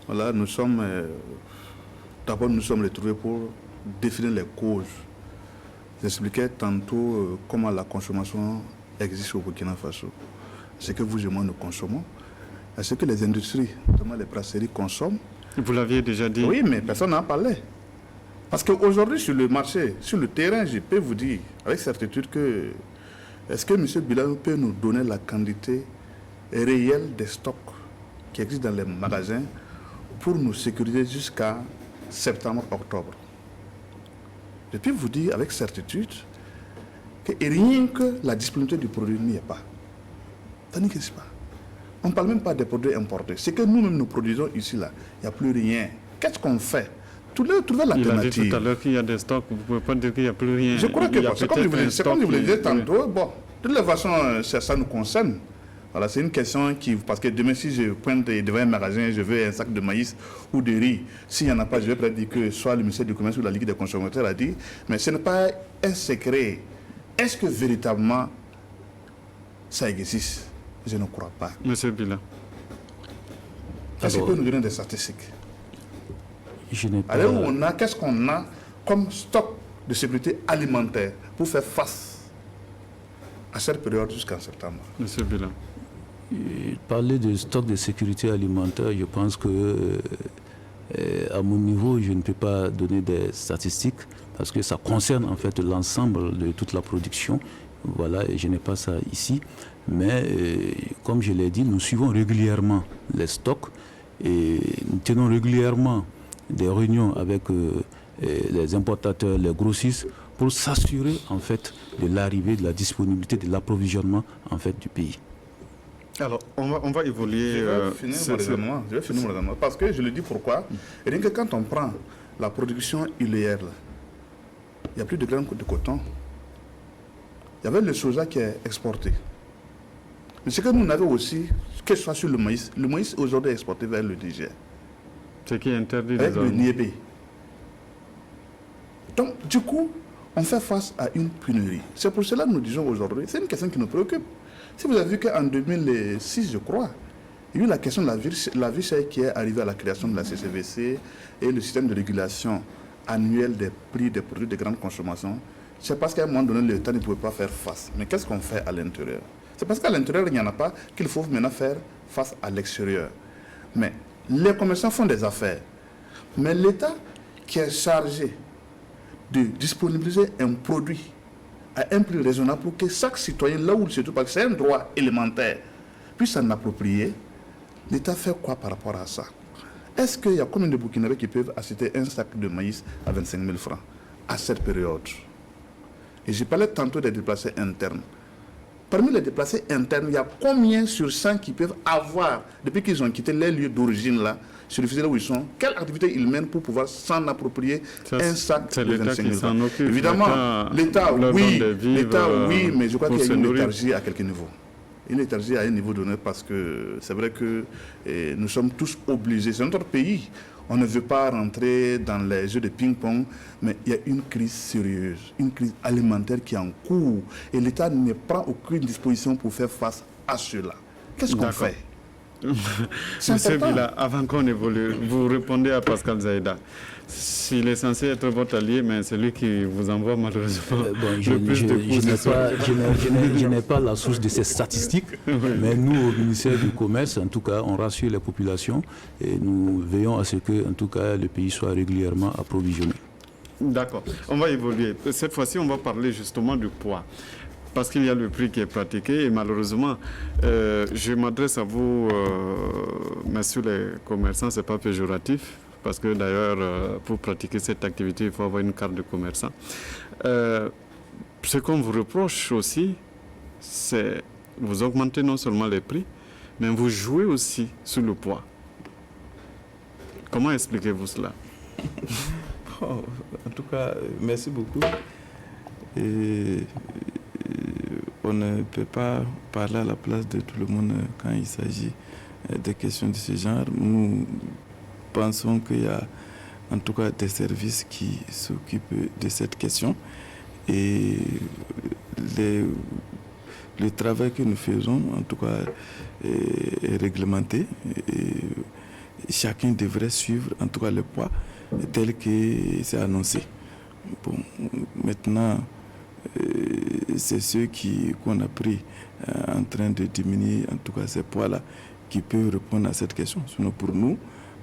Voilà, d'abord nous sommes retrouvés pour définir les causes. J'expliquais tantôt comment la consommation existe au Burkina Faso. Ce que vous et moi nous consommons, ce que les industries, notamment les brasseries, consomment. Vous l'aviez déjà dit. Oui, mais personne n'en parlait. Parce qu'aujourd'hui, sur le marché, sur le terrain, je peux vous dire avec certitude que est-ce que M. Bilal peut nous donner la quantité réelle des stocks qui existent dans les magasins pour nous sécuriser jusqu'à septembre-octobre? Je peux vous dire avec certitude que rien que la disponibilité du produit n'y est pas. Ça n'existe pas. On ne parle même pas des produits importés. C'est que nous-mêmes nous produisons ici, là, il n'y a plus rien. Qu'est-ce qu'on fait? Trouver l'alternative. Il a dit tout à l'heure qu'il y a des stocks, vous ne pouvez pas dire qu'il n'y a plus rien. Je crois que c'est comme je vous le disais tantôt. Oui. Bon, de toute façon, ça nous concerne. Voilà, c'est une question qui... Parce que demain, si je pointe devant un magasin, je veux un sac de maïs ou de riz. S'il n'y en a pas, je vais peut-être dire que soit le ministère du Commerce ou la Ligue des consommateurs a dit. Mais ce n'est pas un secret. Est-ce que véritablement ça existe? Je ne crois pas. Monsieur Bila. Est-ce que peut nous donner des statistiques? Je n'ai pas... Alors, qu'est-ce qu'on a comme stock de sécurité alimentaire pour faire face à cette période jusqu'en septembre? Monsieur Bila. Parler de stock de sécurité alimentaire, je pense que à mon niveau, je ne peux pas donner des statistiques parce que ça concerne en fait l'ensemble de toute la production. Voilà, et je n'ai pas ça ici. Mais comme je l'ai dit, nous suivons régulièrement les stocks et nous tenons régulièrement des réunions avec les importateurs, les grossistes pour s'assurer en fait de l'arrivée, de la disponibilité, de l'approvisionnement en fait du pays. Alors, on va évoluer. Je vais finir mon raisonnement. Parce que je le dis pourquoi. Rien que quand on prend la production huilière, il n'y a plus de grains de coton. Il y avait le soja qui est exporté. Mais ce que nous avons aussi, que ce soit sur le maïs aujourd'hui est exporté vers le Niger. Ce qui est interdit avec le Niébé. Donc, du coup, on fait face à une pénurie. C'est pour cela que nous disons aujourd'hui, c'est une question qui nous préoccupe. Si vous avez vu qu'en 2006, je crois, il y a eu la question de la vie chère qui est arrivée à la création de la CCVC et le système de régulation annuel des prix des produits de grande consommation. C'est parce qu'à un moment donné, l'État ne pouvait pas faire face. Mais qu'est-ce qu'on fait à l'intérieur? C'est parce qu'à l'intérieur, il n'y en a pas qu'il faut maintenant faire face à l'extérieur. Mais les commerçants font des affaires. Mais l'État qui est chargé de disponibiliser un produit à un prix raisonnable pour que chaque citoyen, là où il se trouve, parce que c'est un droit élémentaire, puisse s'en approprier, l'État fait quoi par rapport à ça? Est-ce qu'il y a combien de Burkinabés qui peuvent acheter un sac de maïs à 25 000 francs à cette période? Et j'ai parlé tantôt des déplacés internes. Parmi les déplacés internes, il y a combien sur 100 qui peuvent avoir, depuis qu'ils ont quitté les lieux d'origine là, sur le fusil où ils sont, quelle activité ils mènent pour pouvoir s'en approprier un sac de 25 000 francs? Évidemment, l'État, oui, mais je crois qu'il y a une léthargie à quelques niveaux. Une léthargie à un niveau donné parce que c'est vrai que nous sommes tous obligés. C'est notre pays. On ne veut pas rentrer dans les jeux de ping-pong, mais il y a une crise sérieuse, une crise alimentaire qui est en cours. Et l'État ne prend aucune disposition pour faire face à cela. Qu'est-ce qu'on fait? Monsieur Bila, avant qu'on évolue, vous répondez à Pascal Zaïda. S'il est censé être votre allié, mais c'est lui qui vous envoie malheureusement je n'ai pas la source de ces statistiques, mais nous, au ministère du Commerce, en tout cas, on rassure les populations et nous veillons à ce que, en tout cas, le pays soit régulièrement approvisionné. D'accord. On va évoluer. Cette fois-ci, on va parler justement du poids. Parce qu'il y a le prix qui est pratiqué et malheureusement, je m'adresse à vous, messieurs les commerçants, ce n'est pas péjoratif, parce que d'ailleurs, pour pratiquer cette activité, il faut avoir une carte de commerçant. Ce qu'on vous reproche aussi, c'est vous augmentez non seulement les prix, mais vous jouez aussi sur le poids. Comment expliquez-vous cela? Bon, en tout cas, merci beaucoup. On ne peut pas parler à la place de tout le monde quand il s'agit de questions de ce genre. Nous pensons qu'il y a en tout cas des services qui s'occupent de cette question et le travail que nous faisons en tout cas est réglementé et chacun devrait suivre en tout cas le poids tel que c'est annoncé. Bon, maintenant, c'est ceux qu'on a pris en train de diminuer en tout cas ces poids-là qui peuvent répondre à cette question. Sinon pour nous,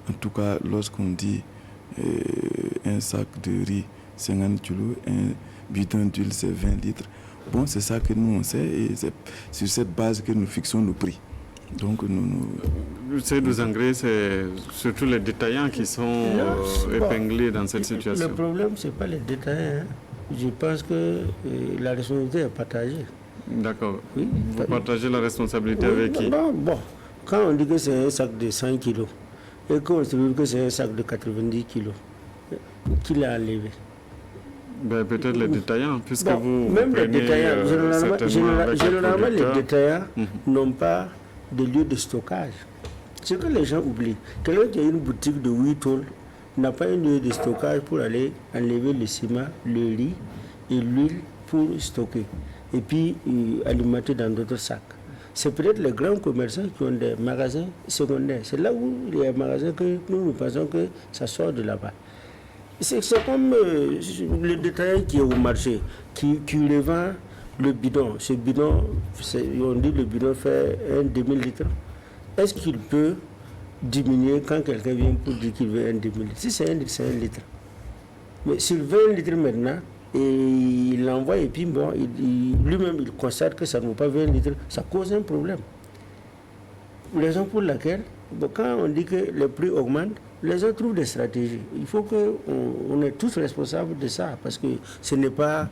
en tout cas lorsqu'on dit un sac de riz 50 kg, un bidon d'huile c'est 20 litres, bon c'est ça que nous on sait et c'est sur cette base que nous fixons nos prix. Donc ces 12 engrais, c'est surtout les détaillants qui sont épinglés dans cette situation. Le problème, ce n'est pas les détaillants. Je pense que la responsabilité est partagée. D'accord. Oui. Vous partagez la responsabilité avec qui? Bon, quand on dit que c'est un sac de 100 kg et qu'on se trouve que c'est un sac de 90 kg, qui l'a enlevé? Ben, peut-être les détaillants, puisque vous même les prenez, détaillants, généralement les détaillants Mhm. n'ont pas de lieu de stockage. Ce que les gens oublient, quelqu'un qui a une boutique de 8 tonnes n'a pas un lieu de stockage pour aller enlever le ciment, le riz et l'huile pour stocker et puis alimenter dans d'autres sacs. C'est peut-être les grands commerçants qui ont des magasins secondaires. C'est là où il y a un magasin que nous pensons que ça sort de là-bas. C'est comme le détaillant qui est au marché, qui revend le bidon. Ce bidon, on dit le bidon fait un demi-litre. Est-ce qu'il peut diminuer quand quelqu'un vient pour dire qu'il veut un demi-litre? Si c'est un litre, c'est un litre. Mais s'il veut un litre maintenant, et il l'envoie et puis bon, lui-même il constate que ça ne vaut pas 20 litres, ça cause un problème. Raison pour laquelle, quand on dit que les prix augmentent, les gens trouvent des stratégies. Il faut qu'on est tous responsables de ça, parce que ce n'est pas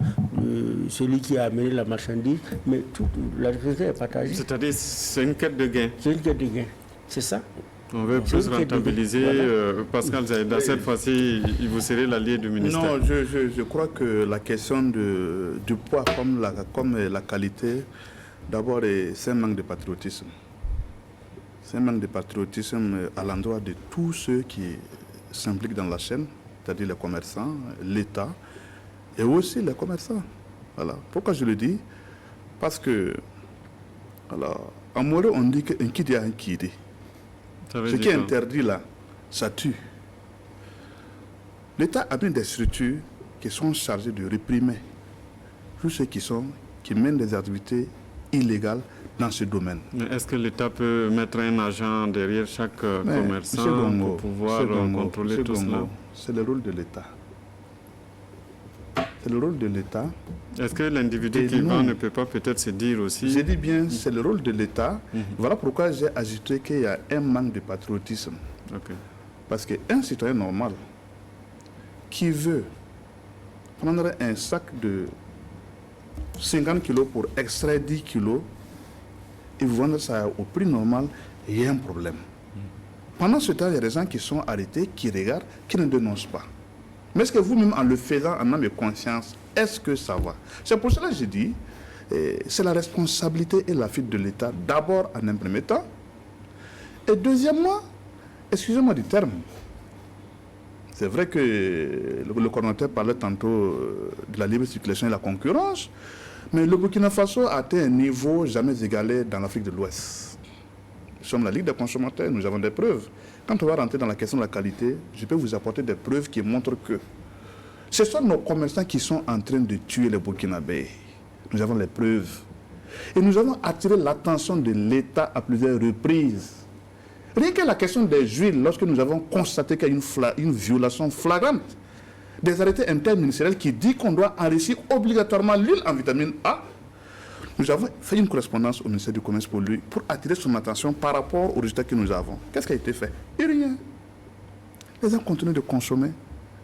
celui qui a amené la marchandise, mais la responsabilité est partagée. C'est-à-dire, c'est une quête de gain. C'est une quête de gain, c'est ça. On veut plus rentabiliser. Voilà. Pascal Zaïda, cette fois-ci, il vous serez l'allié du ministère. Non, je crois que la question du poids comme la qualité, d'abord, c'est un manque de patriotisme. C'est un manque de patriotisme à l'endroit de tous ceux qui s'impliquent dans la chaîne, c'est-à-dire les commerçants, l'État et aussi les commerçants. Voilà. Pourquoi je le dis? Parce que, alors, en Moro, on dit qu'un kidi a un kidi. Ce qui est interdit là, ça tue. L'État a mis des structures qui sont chargées de réprimer tous ceux qui mènent des activités illégales dans ce domaine. Mais est-ce que l'État peut mettre un agent derrière chaque commerçant pour pouvoir contrôler tout cela? C'est le rôle de l'État. C'est le rôle de l'État. Est-ce que l'individu qui vend ne peut pas peut-être se dire aussi? J'ai dit bien, c'est le rôle de l'État. Voilà pourquoi j'ai ajouté qu'il y a un manque de patriotisme. Okay. Parce qu'un citoyen normal qui veut prendre un sac de 50 kg pour extraire 10 kg et vendre ça au prix normal, il y a un problème. Pendant ce temps, il y a des gens qui sont arrêtés, qui regardent, qui ne dénoncent pas. Mais est-ce que vous-même, en le faisant, en âme et conscience, est-ce que ça va? C'est pour cela que je dis, c'est la responsabilité et la fuite de l'État, d'abord en un premier temps. Et deuxièmement, excusez-moi du terme, c'est vrai que le coordonnateur parlait tantôt de la libre circulation et la concurrence, mais le Burkina Faso a atteint un niveau jamais égalé dans l'Afrique de l'Ouest. Nous sommes la Ligue des consommateurs, nous avons des preuves. Quand on va rentrer dans la question de la qualité, je peux vous apporter des preuves qui montrent que ce sont nos commerçants qui sont en train de tuer les Burkinabés. Nous avons les preuves. Et nous avons attiré l'attention de l'État à plusieurs reprises. Rien que la question des huiles, lorsque nous avons constaté qu'il y a une violation flagrante des arrêtés interministériels qui dit qu'on doit enrichir obligatoirement l'huile en vitamine A, nous avons fait une correspondance au ministère du Commerce pour attirer son attention par rapport aux résultats que nous avons. Qu'est-ce qui a été fait? Et rien. Les gens continuent de consommer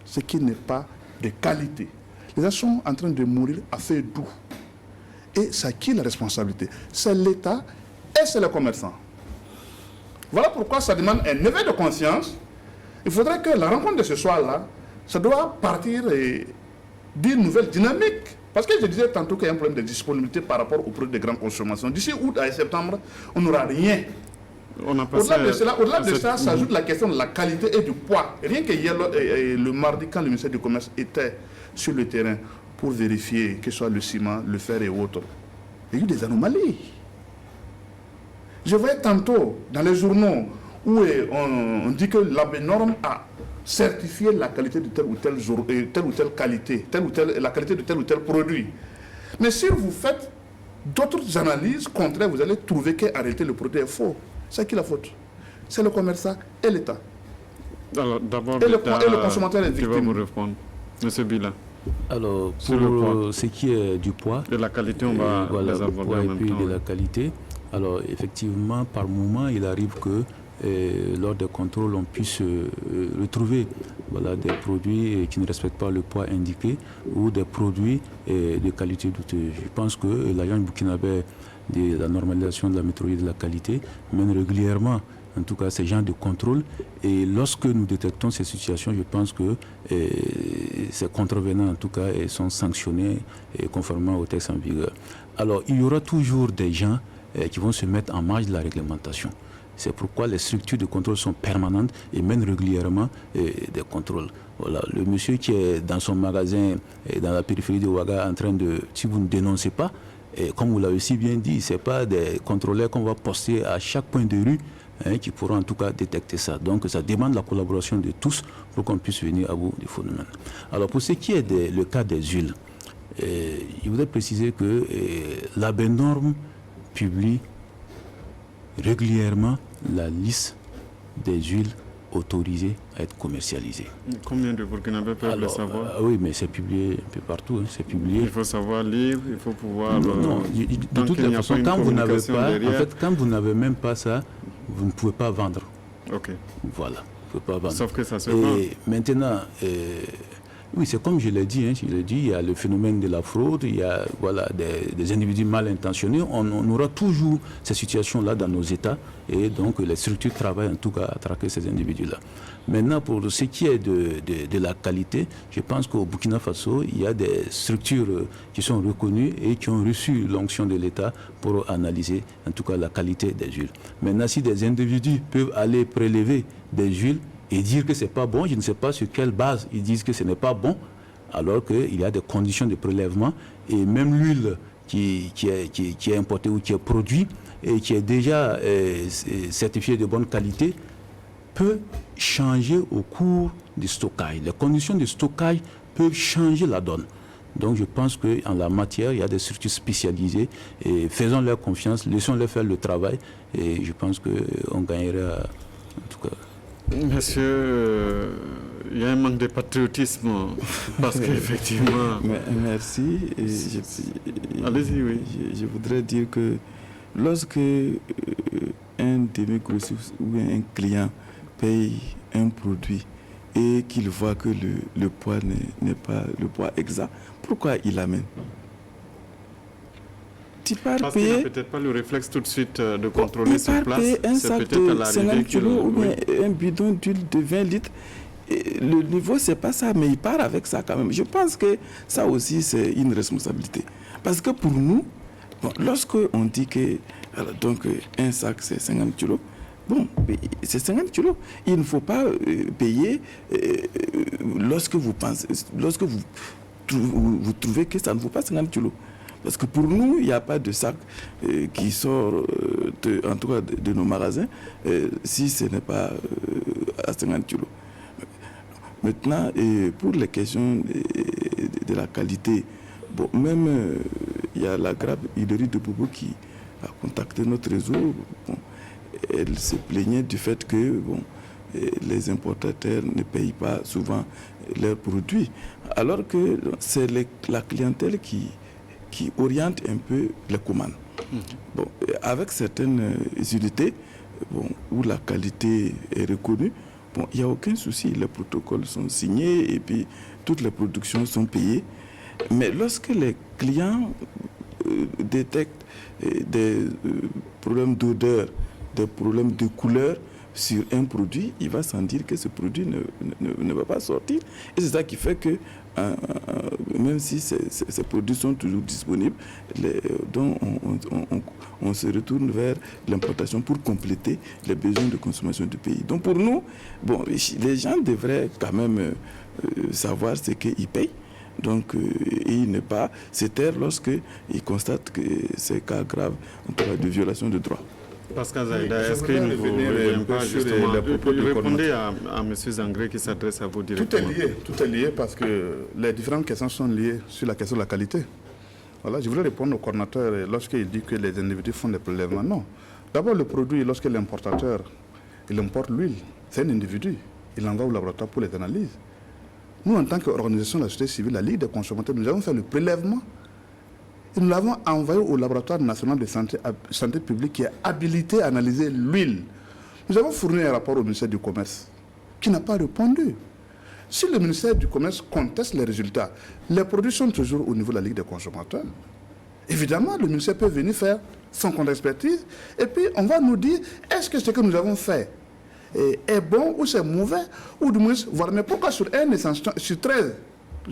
ce qui n'est pas de qualité. Les gens sont en train de mourir à feu doux. Et c'est qui la responsabilité? C'est l'État et c'est les commerçants. Voilà pourquoi ça demande un éveil de conscience. Il faudrait que la rencontre de ce soir-là, ça doit partir d'une nouvelle dynamique. Parce que je disais tantôt qu'il y a un problème de disponibilité par rapport aux produits de grande consommation. D'ici août à septembre, on n'aura rien. Au-delà de ça, s'ajoute la question de la qualité et du poids. Rien que hier, le mardi, quand le ministère du Commerce était sur le terrain pour vérifier que ce soit le ciment, le fer et autres, il y a eu des anomalies. Je voyais tantôt dans les journaux où on dit que l'ABNORM a certifié la qualité de telle ou telle qualité, la qualité de tel ou tel produit. Mais si vous faites d'autres analyses contraires, vous allez trouver qu'en réalité le produit est faux. C'est qui la faute? C'est le commerçant et l'État. Alors d'abord, et le consommateur est victime. Qui va vous répondre, Monsieur Bila? Alors, pour ce qui est du poids... De la qualité, on va les aborder en même temps. De la qualité, alors effectivement, par moment, il arrive que lors des contrôles, on puisse retrouver des produits qui ne respectent pas le poids indiqué ou des produits de qualité douteuse. Je pense que l'agence burkinabé de la normalisation de la méthodologie de la qualité, mène régulièrement en tout cas ces genres de contrôle. Et lorsque nous détectons ces situations, je pense que ces contrevenants en tout cas sont sanctionnés conformément au texte en vigueur. Alors il y aura toujours des gens qui vont se mettre en marge de la réglementation. C'est pourquoi les structures de contrôle sont permanentes et mènent régulièrement des contrôles. Voilà, le monsieur qui est dans son magasin dans la périphérie de Ouaga en train de, si vous ne dénoncez pas, comme vous l'avez si bien dit, ce n'est pas des contrôleurs qu'on va poster à chaque point de rue qui pourront en tout cas détecter ça. Donc ça demande la collaboration de tous pour qu'on puisse venir à bout du phénomène. Alors pour ce qui est le cas des huiles, je voudrais préciser que l'ABNorm publie régulièrement la liste des huiles autorisées à être commercialisées. Combien de Burkinabés peuvent le savoir? Oui, mais c'est publié un peu partout. Hein, c'est publié. Il faut savoir lire, il faut pouvoir... Non, de toutes les façons, quand vous n'avez pas, en fait, quand vous n'avez même pas ça, vous ne pouvez pas vendre. Ok. Voilà, vous ne pouvez pas vendre. Sauf que ça se vend. Et maintenant, oui, c'est comme je l'ai dit, il y a le phénomène de la fraude, il y a voilà, des individus mal intentionnés. On aura toujours ces situations-là dans nos États et donc les structures travaillent en tout cas à traquer ces individus-là. Maintenant, pour ce qui est de la qualité, je pense qu'au Burkina Faso, il y a des structures qui sont reconnues et qui ont reçu l'onction de l'État pour analyser en tout cas la qualité des huiles. Maintenant, si des individus peuvent aller prélever des huiles et dire que ce n'est pas bon, je ne sais pas sur quelle base ils disent que ce n'est pas bon, alors qu'il y a des conditions de prélèvement et même l'huile qui est importée ou qui est produite et qui est déjà certifiée de bonne qualité peut changer au cours du stockage. Les conditions de stockage peuvent changer la donne. Donc je pense qu'en la matière, il y a des structures spécialisées et faisons-leur confiance, laissons-leur faire le travail et je pense qu'on gagnera en tout cas. Monsieur, il y a un manque de patriotisme parce qu'effectivement... Merci. Allez-y, oui. Je voudrais dire que lorsque un demi-grossiste ou un client paye un produit et qu'il voit que le poids n'est pas le poids exact, pourquoi il l'amène? Parce qu'il n'a peut-être pas le réflexe tout de suite de contrôler sur place. Un sac de 50 kilos ou bien un bidon d'huile de 20 litres. Et le niveau, c'est pas ça, mais il part avec ça quand même. Je pense que ça aussi, c'est une responsabilité. Parce que pour nous, lorsqu'on dit que donc, un sac, c'est 50 kilos, bon, c'est 50 kilos. Il ne faut pas payer lorsque vous trouvez que ça ne vaut pas 50 kilos. Parce que pour nous, il n'y a pas de sac qui sort, en tout cas de nos magasins, si ce n'est pas à 50 kilos. Maintenant, pour les questions de la qualité, bon, même il y a la Grappe Hydrolite de Bobo qui a contacté notre réseau. Bon, elle se plaignait du fait que bon, les importateurs ne payent pas souvent leurs produits, alors que c'est la clientèle qui oriente un peu les commandes. Bon, avec certaines unités où la qualité est reconnue, bon, il n'y a aucun souci, les protocoles sont signés et puis toutes les productions sont payées. Mais lorsque les clients détectent des problèmes d'odeur, des problèmes de couleur sur un produit, il va sans dire que ce produit ne va pas sortir. Et c'est ça qui fait que même si ces produits sont toujours disponibles, donc on se retourne vers l'importation pour compléter les besoins de consommation du pays. Donc pour nous, bon, les gens devraient quand même savoir ce qu'ils payent. Donc, il n'est pas se taire lorsqu'ils constatent que c'est cas grave en cas de violation de droit. Pascal Zaïda, est-ce qu'il ne vous pas justement répondez à M. Zangré qui s'adresse à vous directement? Tout est lié parce que les différentes questions sont liées sur la question de la qualité. Voilà, je voulais répondre au coordinateur lorsqu'il dit que les individus font des prélèvements. Non. D'abord, le produit, lorsque l'importateur il importe l'huile, c'est un individu. Il l'envoie au laboratoire pour les analyses. Nous, en tant qu'organisation de la société civile, la Ligue des consommateurs, nous avons fait le prélèvement et nous l'avons envoyé au laboratoire national de santé publique qui est habilité à analyser l'huile. Nous avons fourni un rapport au ministère du Commerce qui n'a pas répondu. Si le ministère du Commerce conteste les résultats, les produits sont toujours au niveau de la Ligue des consommateurs. Évidemment, le ministère peut venir faire son contre-expertise, et puis on va nous dire, est-ce que ce que nous avons fait est bon ou c'est mauvais, ou du moins, voir, mais pourquoi sur 13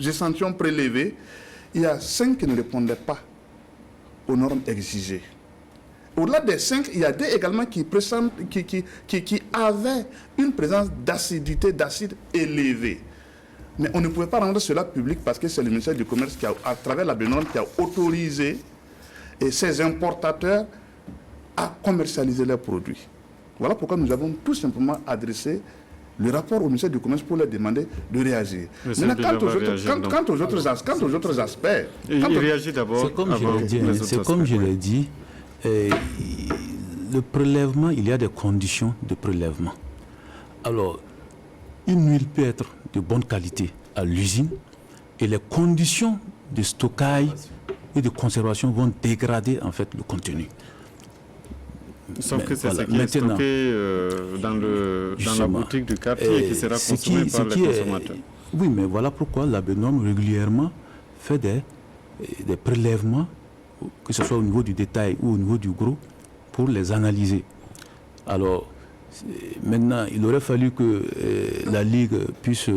échantillons prélevés, il y a 5 qui ne répondaient pas aux normes exigées. Au-delà des 5, il y a 2 également qui avaient une présence d'acidité, d'acide élevée. Mais on ne pouvait pas rendre cela public parce que c'est le ministère du Commerce qui a, à travers la BNORM, qui a autorisé ces importateurs à commercialiser leurs produits. Voilà pourquoi nous avons tout simplement adressé le rapport au ministère du Commerce pour leur demander de réagir. Maintenant, quant aux autres aspects... Il réagit d'abord. C'est comme je l'ai dit, le prélèvement, il y a des conditions de prélèvement. Alors, une huile peut être de bonne qualité à l'usine et les conditions de stockage et de conservation vont dégrader en fait le contenu. Sauf que c'est ce qui est stocké dans la boutique du quartier et qui sera consommé par les consommateurs. Oui, mais voilà pourquoi la BNORM régulièrement fait des prélèvements, que ce soit au niveau du détail ou au niveau du gros, pour les analyser. Alors, maintenant, il aurait fallu que la Ligue puisse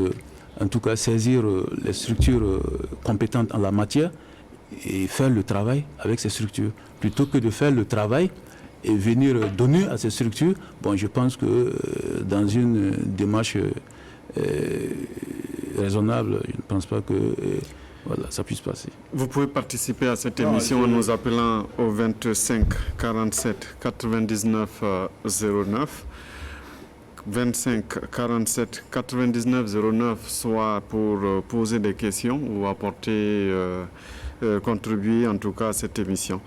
en tout cas saisir les structures compétentes en la matière et faire le travail avec ces structures, plutôt que de faire le travail et venir donner à ces structures. Bon, je pense que dans une démarche raisonnable, je ne pense pas que voilà, ça puisse passer. Vous pouvez participer à cette émission en nous appelant au 25 47 99 09. 25 47 99 09, soit pour poser des questions ou apporter, contribuer en tout cas à cette émission.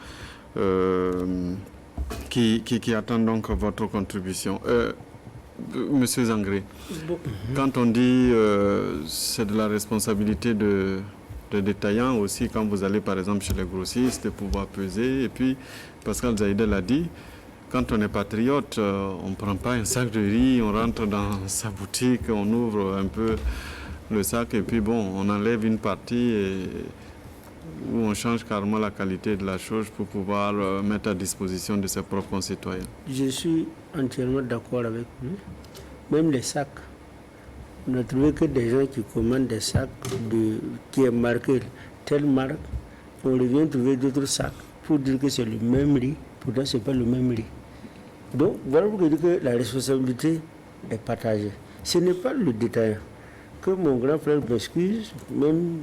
Qui attend donc votre contribution. Monsieur Zangré, quand on dit c'est de la responsabilité de détaillants aussi, quand vous allez par exemple chez les grossistes, de pouvoir peser, et puis Pascal Zaïda l'a dit, quand on est patriote, on ne prend pas un sac de riz, on rentre dans sa boutique, on ouvre un peu le sac et puis bon, on enlève une partie où on change carrément la qualité de la chose pour pouvoir mettre à disposition de ses propres concitoyens. Je suis entièrement d'accord avec lui. Même les sacs. On a trouvé que des gens qui commandent des sacs qui est marqué telle marque, on revient trouver d'autres sacs pour dire que c'est le même riz, pourtant ce n'est pas le même riz. Donc voilà pourquoi je dis que la responsabilité est partagée. Ce n'est pas le détaillant. Que mon grand frère m'excuse, même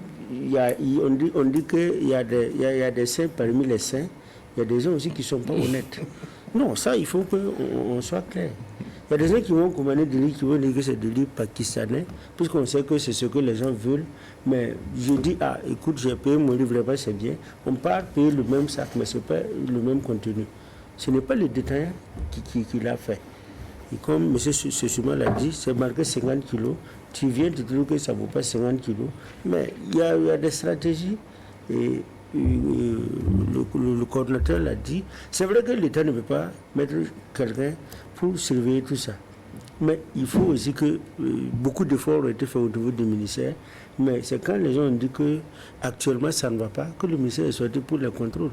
on dit qu'il y a des saints parmi les saints, il y a des gens aussi qui ne sont pas honnêtes. Non, ça il faut qu'on soit clair. Il y a des gens qui vont commander des riz qui vont dire que c'est du riz pakistanais, puisqu'on sait que c'est ce que les gens veulent. Mais je dis, écoute, j'ai payé mon livre, c'est bien. On part payer le même sac, mais ce n'est pas le même contenu. Ce n'est pas le détaillant qui l'a fait. Et comme M. Sessuma l'a dit, c'est marqué 50 kilos. Tu viens, tu trouves que ça ne vaut pas 50 kilos. Mais il y a des stratégies. Et le coordinateur l'a dit. C'est vrai que l'État ne peut pas mettre quelqu'un pour surveiller tout ça. Mais il faut aussi que beaucoup d'efforts ont été faits au niveau du ministère. Mais c'est quand les gens ont dit qu'actuellement ça ne va pas, que le ministère est sorti pour les contrôles.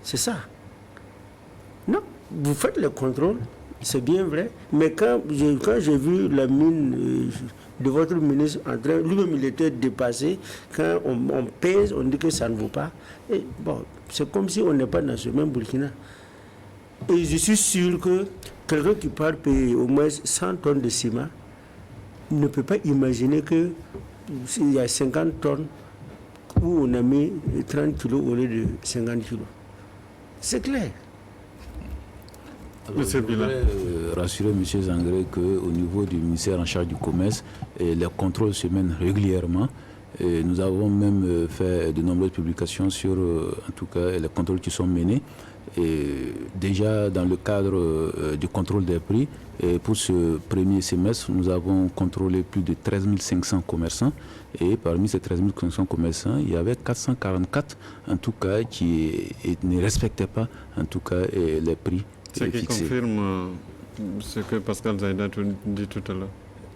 C'est ça. Non, vous faites les contrôles, c'est bien vrai. Mais quand j'ai vu la mine de votre ministre en train, lui-même il était dépassé, quand on pèse, on dit que ça ne vaut pas. Et bon, c'est comme si on n'est pas dans ce même Burkina. Et je suis sûr que quelqu'un qui part payer au moins 100 tonnes de ciment ne peut pas imaginer qu'il y a 50 tonnes où on a mis 30 kilos au lieu de 50 kilos. C'est clair. Alors, je voudrais rassurer M. Zangré qu'au niveau du ministère en charge du commerce, les contrôles se mènent régulièrement. Et nous avons même fait de nombreuses publications sur en tout cas, les contrôles qui sont menés. Et déjà dans le cadre du contrôle des prix, et pour ce premier semestre, nous avons contrôlé plus de 13 500 commerçants. Et parmi ces 13 500 commerçants, il y avait 444 en tout cas qui ne respectaient pas en tout cas les prix. Ce qui confirme ce que Pascal Zaïda dit tout à l'heure.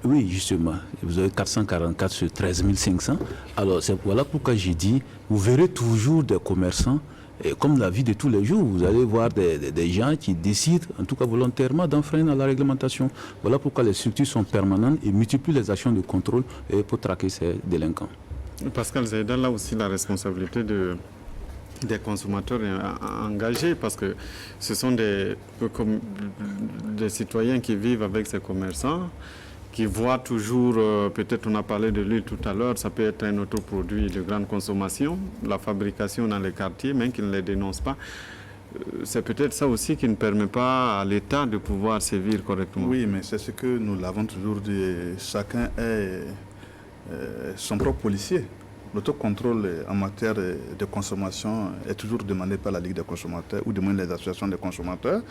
Oui, justement. Vous avez 444 sur 13 500. Alors, voilà pourquoi j'ai dit, vous verrez toujours des commerçants comme la vie de tous les jours, vous allez voir des gens qui décident, en tout cas volontairement, d'enfreindre la réglementation. Voilà pourquoi les structures sont permanentes et multiplient les actions de contrôle pour traquer ces délinquants. Pascal Zaïda, là aussi la responsabilité des consommateurs engagés, parce que ce sont des citoyens qui vivent avec ces commerçants, qui voient toujours, peut-être on a parlé de l'huile tout à l'heure, ça peut être un autre produit de grande consommation, la fabrication dans les quartiers, même qui ne les dénoncent pas. C'est peut-être ça aussi qui ne permet pas à l'État de pouvoir sévir correctement. Oui, mais c'est ce que nous l'avons toujours dit, chacun est son propre policier. L'autocontrôle en matière de consommation est toujours demandé par la Ligue des consommateurs ou du moins les associations des consommateurs.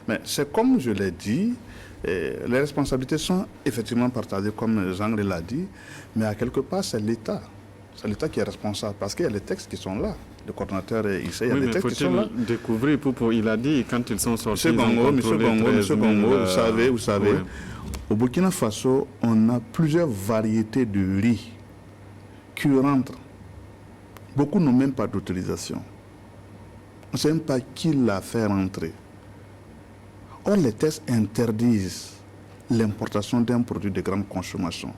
Mais c'est comme je l'ai dit, les responsabilités sont effectivement partagées comme Jean l'a dit, mais à quelque part c'est l'État. C'est l'État qui est responsable parce qu'il y a les textes qui sont là. Le coordonnateur ici, il y a des textes qui sont là. Découvrir, il a dit quand ils sont sortis. Monsieur Gongo, vous savez, oui. Au Burkina Faso, on a plusieurs variétés de riz qui rentrent. Beaucoup n'ont même pas d'autorisation. On ne sait même pas qui l'a fait rentrer. Or, les tests interdisent l'importation d'un produit de grande consommation.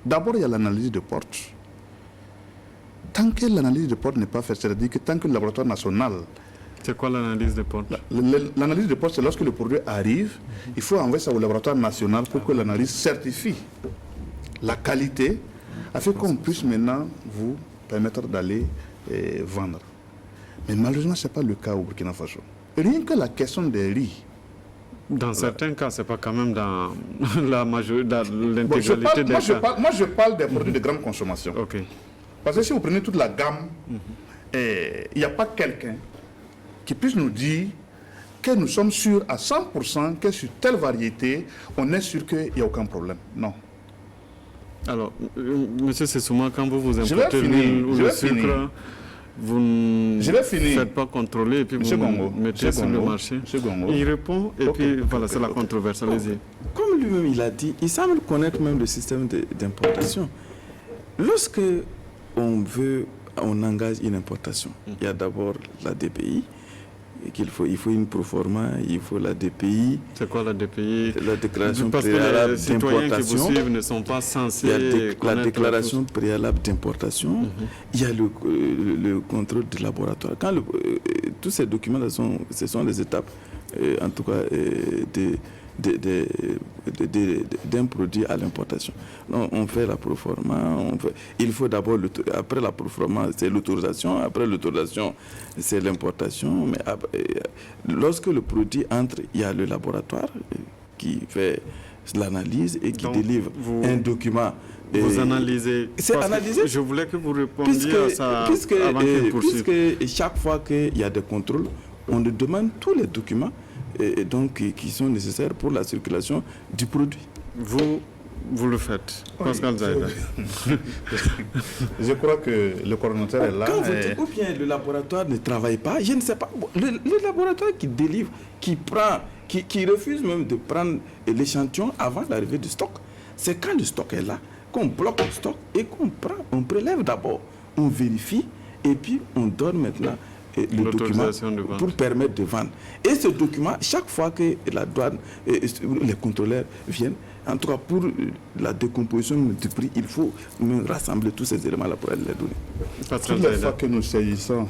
D'abord, il y a l'analyse de porte. Tant que l'analyse de porte n'est pas faite, c'est-à-dire que tant que le laboratoire national... C'est quoi l'analyse de porte? L'analyse de porte, c'est lorsque le produit arrive, il faut envoyer ça au laboratoire national pour que l'analyse certifie la qualité, afin qu'on puisse maintenant vous permettre d'aller vendre. Mais malheureusement, ce n'est pas le cas au Burkina Faso. Rien que la question des riz. Dans certains cas, ce n'est pas quand même dans l'intégralité des cas. Moi, je parle des produits de grande consommation. Okay. Parce que si vous prenez toute la gamme, il n'y a pas quelqu'un qui puisse nous dire que nous sommes sûrs à 100% que sur telle variété, on est sûr qu'il n'y a aucun problème. Non. Alors, M. Sessouma, quand vous importez l'huile ou le sucre, vous ne faites pas contrôler et puis vous mettez sur le marché. Il répond et puis voilà, c'est la controverse. Allez-y. Comme lui-même il a dit, il semble connaître même le système d'importation. Lorsque on engage une importation, il y a d'abord la DPI, il faut une proforma, il faut la DPI. C'est quoi la DPI? La déclaration parce préalable que les citoyens qui vous suivent ne sont pas censés. Il y a la déclaration préalable d'importation. Il y a le contrôle du laboratoire. Tous ces documents-là ce sont les étapes, en tout cas, d'un produit à l'importation. On fait la proforma, il faut d'abord, après la proforma, c'est l'autorisation, après l'autorisation, c'est l'importation. Mais lorsque le produit entre, il y a le laboratoire qui fait l'analyse et qui délivre un document. Vous analysez. C'est analysé. Je voulais que vous répondiez à ça avant qu'il poursuive. Puisque chaque fois qu'il y a des contrôles, on nous demande tous les documents qui sont nécessaires pour la circulation du produit. Vous le faites, Pascal Zaïda. Je crois que le coordonnateur est là. Quand vous dites ou bien le laboratoire ne travaille pas, je ne sais pas. Le laboratoire qui délivre, qui refuse même de prendre l'échantillon avant l'arrivée du stock, c'est quand le stock est là, qu'on bloque le stock et on prélève d'abord, on vérifie et puis on donne maintenant le document pour permettre de vendre. Et ce document, chaque fois que la douane, les contrôleurs viennent, en tout cas pour la décomposition du prix, il faut rassembler tous ces éléments-là pour aller les donner. Toutes les fois que nous saisissons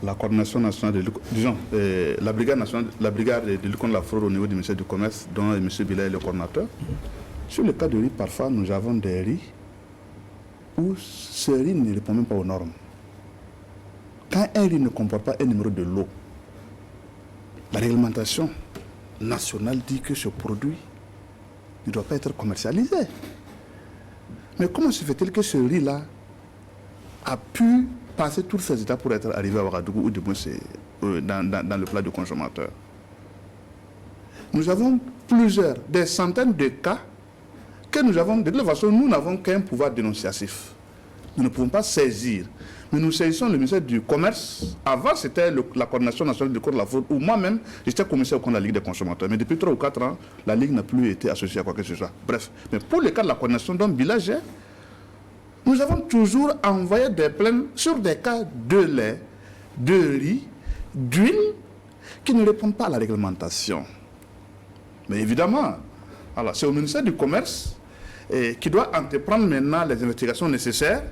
la coordination nationale de lutte, disons, la brigade de lutte contre la fraude au niveau du ministère du Commerce, dont M. Billet est le coordinateur, sur le cas de riz, parfois nous avons des riz où ce riz ne répond même pas aux normes. Quand un riz ne comporte pas un numéro de lot, la réglementation nationale dit que ce produit ne doit pas être commercialisé. Mais comment se fait-il que ce riz-là a pu passer tous ces étapes pour être arrivé à Ouagadougou ou du moins dans le plat du consommateur? Nous avons des centaines de cas que nous avons. De toute façon, nous n'avons qu'un pouvoir dénonciatif. Nous ne pouvons pas saisir. Mais nous saisissons le ministère du Commerce. Avant, c'était la coordination nationale du code de la fraude, où moi-même, j'étais commissaire au compte de la Ligue des consommateurs. Mais depuis 3 ou 4 ans, la Ligue n'a plus été associée à quoi que ce soit. Bref. Mais pour le cas de la coordination d'un village, nous avons toujours envoyé des plaintes sur des cas de lait, de riz, d'huile qui ne répondent pas à la réglementation. Mais évidemment, alors c'est au ministère du Commerce qui doit entreprendre maintenant les investigations nécessaires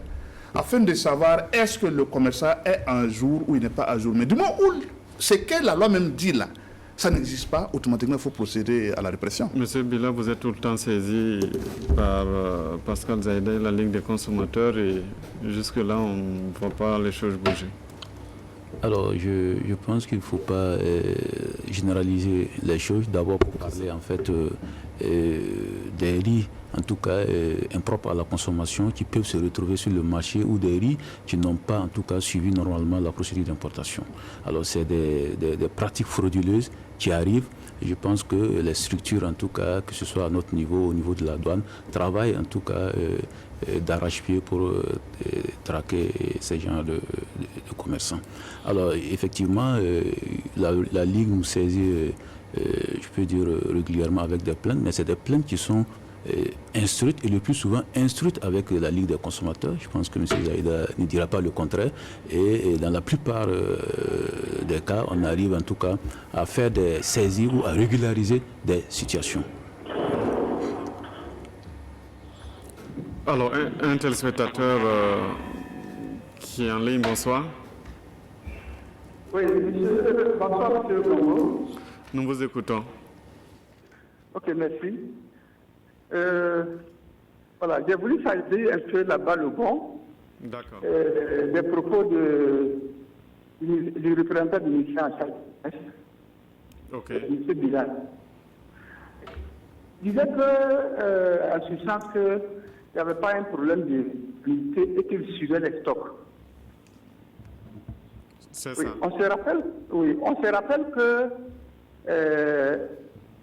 afin de savoir est-ce que le commerçant est à jour ou il n'est pas à jour. Mais du moment où ce que la loi même dit là, ça n'existe pas, automatiquement il faut procéder à la répression. Monsieur Bila, vous êtes tout le temps saisi par Pascal Zaïdé, la Ligue des consommateurs, et jusque-là on ne voit pas les choses bouger. Alors, je pense qu'il ne faut pas généraliser les choses. D'abord, pour parler en fait des riz, en tout cas impropres à la consommation, qui peuvent se retrouver sur le marché, ou des riz qui n'ont pas en tout cas suivi normalement la procédure d'importation. Alors, c'est des pratiques frauduleuses qui arrivent. Et je pense que les structures, en tout cas, que ce soit à notre niveau, au niveau de la douane, travaillent en tout cas d'arrache-pied pour traquer ces genres de commerçants. Alors effectivement, la Ligue nous saisit, je peux dire régulièrement avec des plaintes, mais c'est des plaintes qui sont instruites, et le plus souvent instruites avec la Ligue des consommateurs. Je pense que M. Zaïda ne dira pas le contraire. Et dans la plupart des cas, on arrive en tout cas à faire des saisies ou à régulariser des situations. Alors, un téléspectateur qui est en ligne, bonsoir. Oui, bonsoir, monsieur Congo. Nous vous écoutons. Ok, merci. Voilà, j'ai voulu saluer un peu là-bas le bon. D'accord. Des propos du représentant du ministère en charge. Ok. M. Bilal. Il disait que, en ce sens qu'il n'y avait pas un problème de qualité et qu'il suivait les stocks. C'est Oui, ça. on se rappelle que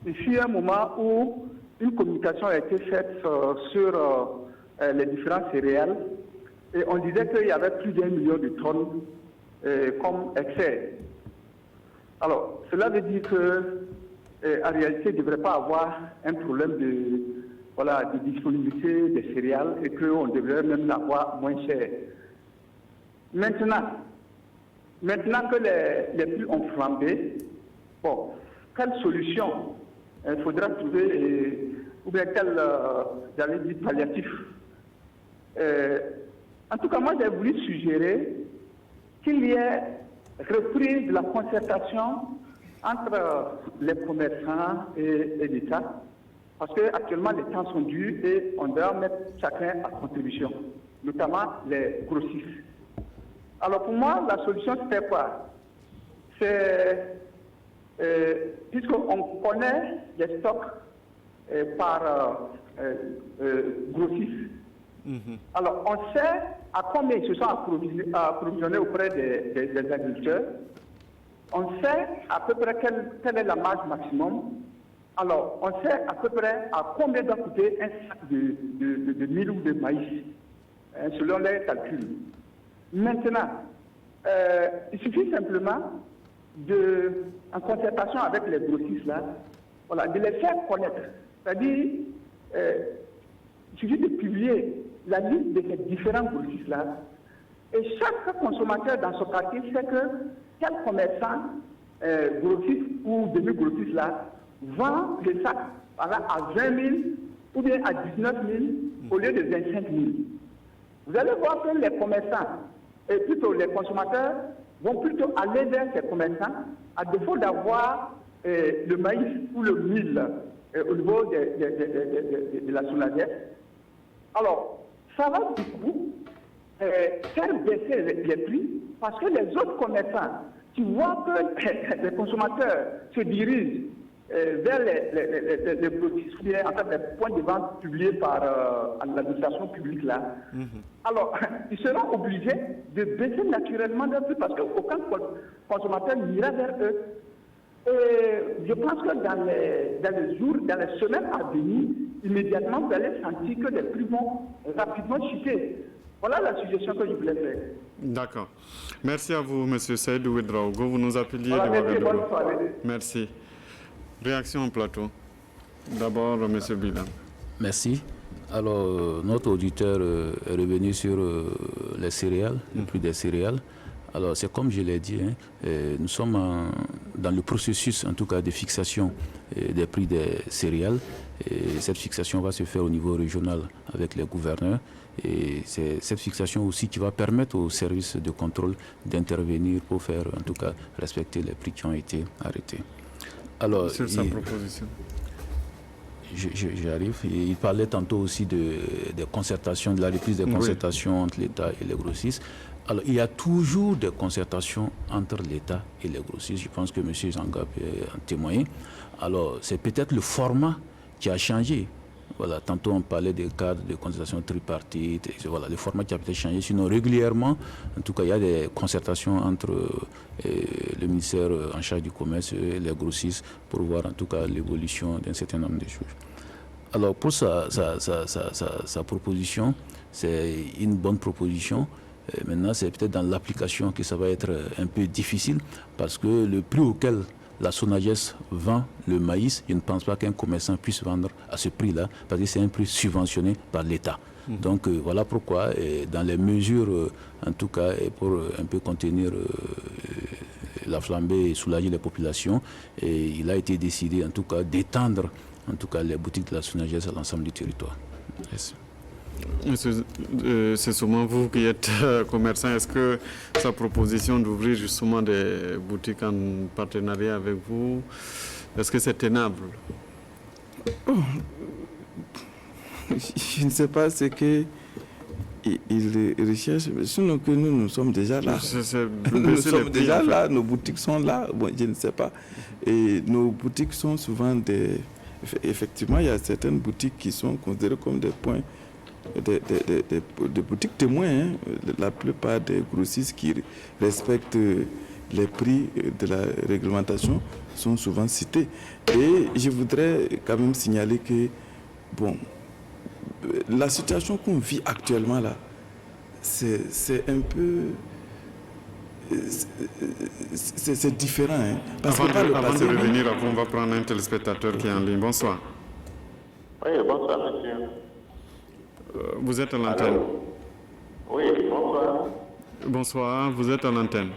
il fut un moment où une communication a été faite sur les différents céréales et on disait qu'il y avait plus d'1 million de tonnes comme excès. Alors, cela veut dire que en réalité, il ne devrait pas avoir un problème de disponibilité des céréales et qu'on devrait même l'avoir moins cher. Maintenant que les prix ont flambé, bon, quelle solution il faudra trouver, ou bien quel, j'allais dire, palliatif. En tout cas, moi, j'ai voulu suggérer qu'il y ait repris de la concertation entre les commerçants et l'État, parce qu'actuellement, les temps sont durs et on doit mettre chacun à contribution, notamment les grossistes. Alors pour moi, la solution, c'était quoi? C'est, puisqu'on connaît les stocks par grossistes, alors on sait à combien ils se sont approvisionnés auprès des agriculteurs, on sait à peu près quelle est la marge maximum, alors on sait à peu près à combien doit coûter un sac de mil ou de maïs, selon les calculs. Maintenant, il suffit simplement en concertation avec les grossistes là, voilà, de les faire connaître. C'est-à-dire, il suffit de publier la liste de ces différents grossistes là, et chaque consommateur dans son quartier sait que quel commerçant, grossiste ou demi-grossiste là, vend le sac à 20 000 ou bien à 19 000 au lieu de 25 000. Vous allez voir que les commerçants, et plutôt les consommateurs, vont plutôt aller vers ces commerçants, à défaut d'avoir le maïs ou le mil au niveau de la soulagette. Alors, ça va du coup faire baisser les prix, parce que les autres commerçants, qui voient que les consommateurs se dirigent vers les produits, en fait, les points de vente publiés par l'administration publique là. Alors, ils seront obligés de baisser naturellement leur prix parce qu'aucun consommateur n'ira vers eux. Et je pense que dans les jours, dans les semaines à venir, immédiatement, vous allez sentir que les prix vont rapidement chuter. Voilà la suggestion que je voulais faire. D'accord. Merci à vous, M. Seydou Ouedraogo. Vous nous appeliez de Ouagadougou. Merci. Réaction en plateau. D'abord, M. Bilan. Merci. Alors, notre auditeur est revenu sur les céréales, le prix des céréales. Alors, c'est comme je l'ai dit, nous sommes dans le processus, en tout cas, de fixation des prix des céréales. Et cette fixation va se faire au niveau régional avec les gouverneurs. Et c'est cette fixation aussi qui va permettre aux services de contrôle d'intervenir pour faire, en tout cas, respecter les prix qui ont été arrêtés. Alors, sur sa proposition. J'arrive. Il parlait tantôt aussi des concertations, de la reprise des concertations entre l'État et les grossistes. Alors, il y a toujours des concertations entre l'État et les grossistes. Je pense que M. Zanga peut en témoigner. Alors, c'est peut-être le format qui a changé. Voilà, tantôt on parlait des cadres de concertation tripartite. Voilà, le format qui a peut-être changé. Sinon, régulièrement, en tout cas, il y a des concertations entre le ministère en charge du commerce et les grossistes pour voir en tout cas l'évolution d'un certain nombre de choses. Alors, pour sa proposition, c'est une bonne proposition. Maintenant, c'est peut-être dans l'application que ça va être un peu difficile parce que le prix auquel la SONAGES vend le maïs, je ne pense pas qu'un commerçant puisse vendre à ce prix-là parce que c'est un prix subventionné par l'État. Donc voilà pourquoi, dans les mesures, en tout cas, pour un peu contenir la flambée et soulager les populations, il a été décidé en tout cas d'étendre en tout cas les boutiques de la SONAGES à l'ensemble du territoire. Merci. C'est sûrement vous qui êtes commerçant. Est-ce que sa proposition d'ouvrir justement des boutiques en partenariat avec vous, est-ce que c'est tenable? Je ne sais pas ce qu'il recherche, mais sinon que nous sommes déjà là. Nous sommes déjà là, nos boutiques sont là, bon, je ne sais pas. Et nos boutiques sont souvent des... Effectivement, il y a certaines boutiques qui sont considérées comme des points... Des boutiques témoins, hein. La plupart des grossistes qui respectent les prix de la réglementation sont souvent cités. Et je voudrais quand même signaler que, bon, la situation qu'on vit actuellement là, c'est un peu... C'est différent. Hein. Parce avant de revenir, on va prendre un téléspectateur qui est en ligne. Bonsoir. Oui, bonsoir, monsieur. Vous êtes à l'antenne. Oui, bonsoir. Bonsoir, vous êtes à l'antenne.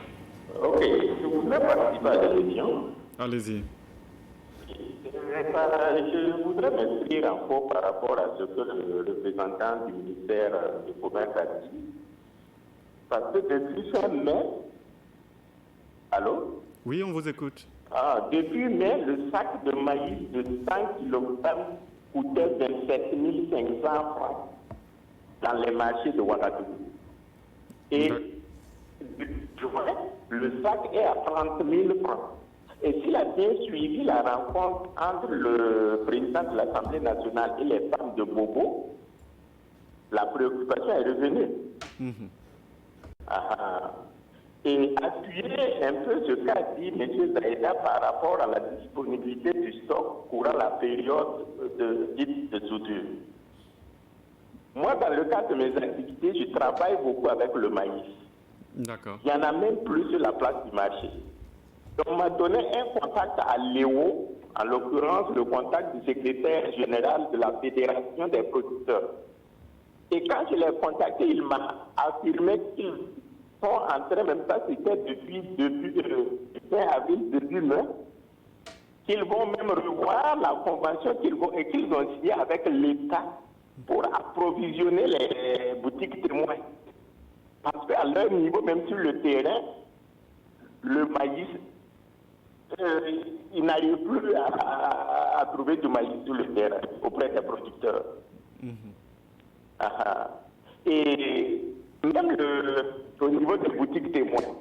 Ok, je voudrais participer à l'émission. Allez-y. Je voudrais m'inscrire en faux par rapport à ce que le représentant du ministère du Commerce a dit. Parce que depuis fin mai... Allô? Oui, on vous écoute. Depuis mai, le sac de maïs de 100 kg coûtait 27 500 francs dans les marchés de Ouagadougou. Et le sac est à 30 000 francs. Et s'il a bien suivi la rencontre entre le président de l'Assemblée nationale et les femmes de Bobo, la préoccupation est revenue. Et appuyer un peu ce qu'a dit M. Zaïda par rapport à la disponibilité du stock courant la période de soudure. Moi, dans le cadre de mes activités, je travaille beaucoup avec le maïs. D'accord. Il y en a même plus sur la place du marché. Donc, on m'a donné un contact à Léo, en l'occurrence le contact du secrétaire général de la Fédération des producteurs. Et quand je l'ai contacté, il m'a affirmé qu'ils sont en train, même ça c'était depuis fin avril, début mai, qu'ils vont même revoir la convention qu'ils ont signée avec l'État pour approvisionner les boutiques témoins. Parce qu'à leur niveau, même sur le terrain, le maïs, ils n'arrivent plus à trouver du maïs sur le terrain auprès des producteurs. Et même au niveau des boutiques témoins,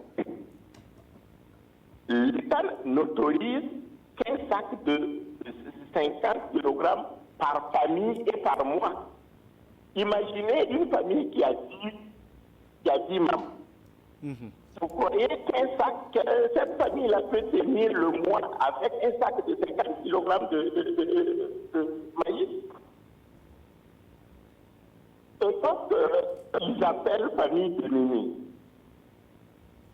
l'État n'autorise qu'un sac de 50 kg par famille et par mois. Imaginez une famille qui a 10 membres. Vous croyez cette famille-là peut tenir le mois avec un sac de 50 kg de maïs? Et quand ils appellent famille démunie,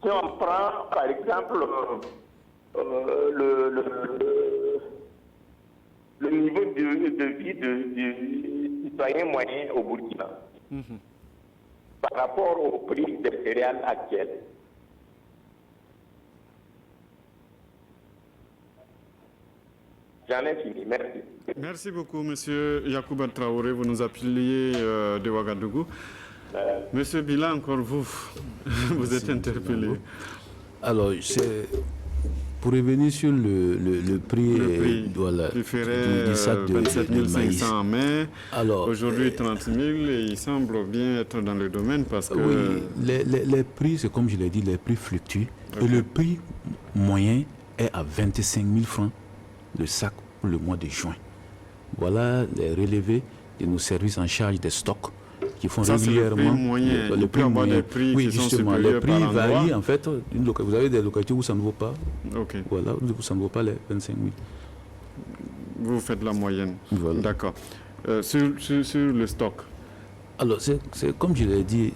si on prend par exemple le niveau de vie du citoyen moyen au Burkina par rapport au prix des céréales actuelles, J'en ai fini. Merci. Merci beaucoup, Monsieur Yacouba Traoré. Vous nous appeliez de Ouagadougou. Monsieur Bila, encore vous, vous êtes interpellé. Alors, c'est pour revenir sur le prix, voilà, du sac de 27 500 en mai, aujourd'hui 30 000, et il semble bien être dans le domaine parce que... Oui, les prix, c'est comme je l'ai dit, les prix fluctuent. Okay. Et le prix moyen est à 25 000 francs le sac pour le mois de juin. Voilà les relevés de nos services en charge des stocks qui font régulièrement. Le prix moyen. Le prix moyen. Des prix oui, qui justement, sont les prix varient endroit. en fait. Vous avez des localités où ça ne vaut pas. Okay. Voilà, où ça ne vaut pas les 25 000. Vous faites la moyenne. Voilà. D'accord. Sur le stock. Alors, c'est comme je l'ai dit,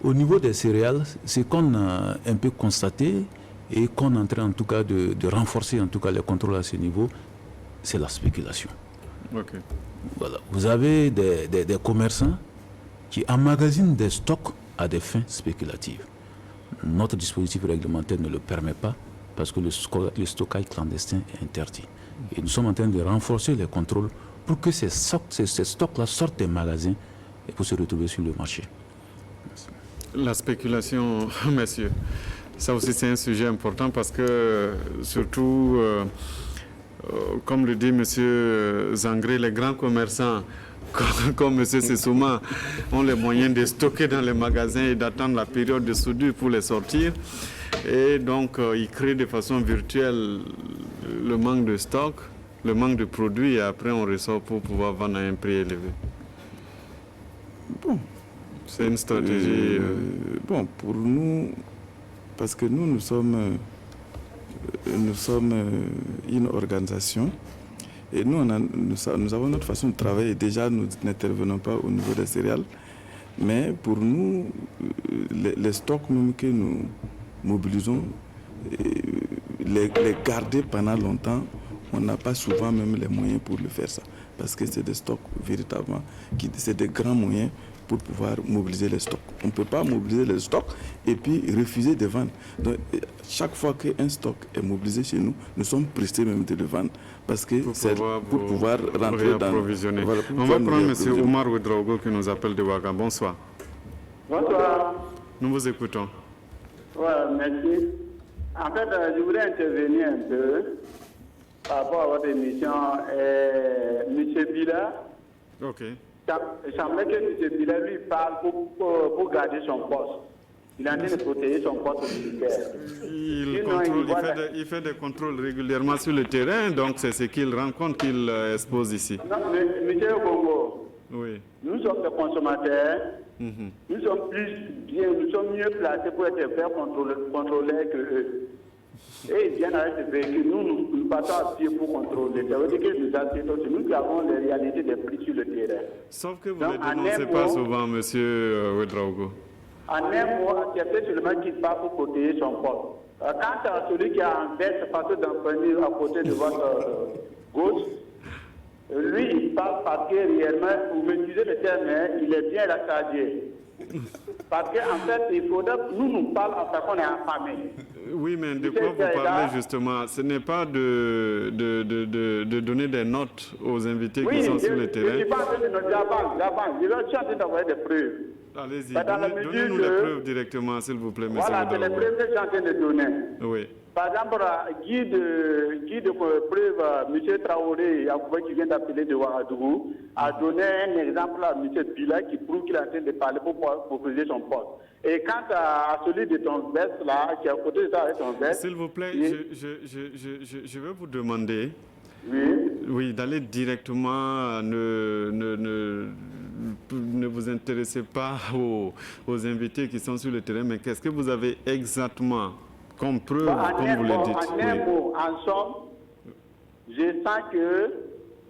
au niveau des céréales, ce qu'on a un peu constaté et qu'on est en train en tout cas de renforcer en tout cas les contrôles à ce niveau, c'est la spéculation. Okay. Voilà. Vous avez des commerçants qui emmagasinent des stocks à des fins spéculatives. Notre dispositif réglementaire ne le permet pas parce que le stockage clandestin est interdit. Et nous sommes en train de renforcer les contrôles pour que ces stocks-là sortent des magasins et pour se retrouver sur le marché. Merci. La spéculation, messieurs, ça aussi c'est un sujet important parce que surtout, comme le dit M. Zangré, les grands commerçants comme M. Sessouma ont les moyens de stocker dans les magasins et d'attendre la période de soudure pour les sortir. Et donc, ils créent de façon virtuelle le manque de stock, le manque de produits et après on ressort pour pouvoir vendre à un prix élevé. Bon. C'est une stratégie... Bon, pour nous, parce que nous sommes une organisation et nous avons notre façon de travailler. Déjà, nous n'intervenons pas au niveau des céréales, mais pour nous, les stocks même que nous mobilisons, les garder pendant longtemps, on n'a pas souvent même les moyens pour le faire ça, parce que c'est des stocks véritablement, c'est des grands moyens pour pouvoir mobiliser les stocks. On ne peut pas mobiliser les stocks et puis refuser de vendre. Donc, chaque fois qu'un stock est mobilisé chez nous, nous sommes pressés même de le vendre parce que c'est pour pouvoir rentrer dans... Voilà, on va prendre M. Omar Ouedraogo qui nous appelle de Ouaga. Bonsoir. Bonsoir. Nous vous écoutons. Oui, merci. En fait, je voudrais intervenir un peu par rapport à votre émission. M. Bila. OK. Il semblait que M. Bila, lui, parle pour garder son poste. Il est en train de protéger son poste militaire. Il fait des contrôles régulièrement sur le terrain, donc c'est ce qu'il rencontre qu'il expose ici. Non, M. Bongo, oui. Nous sommes des consommateurs. Nous sommes mieux placés pour être faire contrôler que eux. Et ils viennent avec ce véhicule. Nous partons à pied pour contrôler. Ça veut dire que nous acceptons, nous qui avons les réalités des prix sur le terrain. Sauf que vous ne les dénoncez pas souvent, M. Ouedraogo. En un mot, accepter seulement qu'il part pour protéger son poste. Quant à celui qui a un veste facile d'emprenir à côté de votre gauche, lui, il parle parce que réellement, vous m'utilisez le terme, il est bien rassasié. Parce qu'en fait, il faudrait que nous parlons en fait qu'on est affamés. Oui, mais de quoi vous parlez justement? Ce n'est pas de donner des notes aux invités qui sont sur le terrain. Oui, je pense que j'avance. Je suis en train d'avoir des preuves. Allez-y, donnez-nous les preuves directement, s'il vous plaît, monsieur. Voilà, c'est les preuves que je suis en train de donner. Oui. Par exemple, guide de preuve, M. Traoré, qui vient d'appeler de Ouagadougou, a donné un exemple à M. Bila qui prouve qu'il est en train de parler pour proposer son poste. Et quant à celui de ton veste là, qui est à côté de ça avec ton veste... S'il vous plaît, je vais vous demander d'aller directement, ne vous intéressez pas aux invités qui sont sur le terrain, mais qu'est-ce que vous avez exactement comme preuve, comme vous le dites? En un mot, en somme, je sens que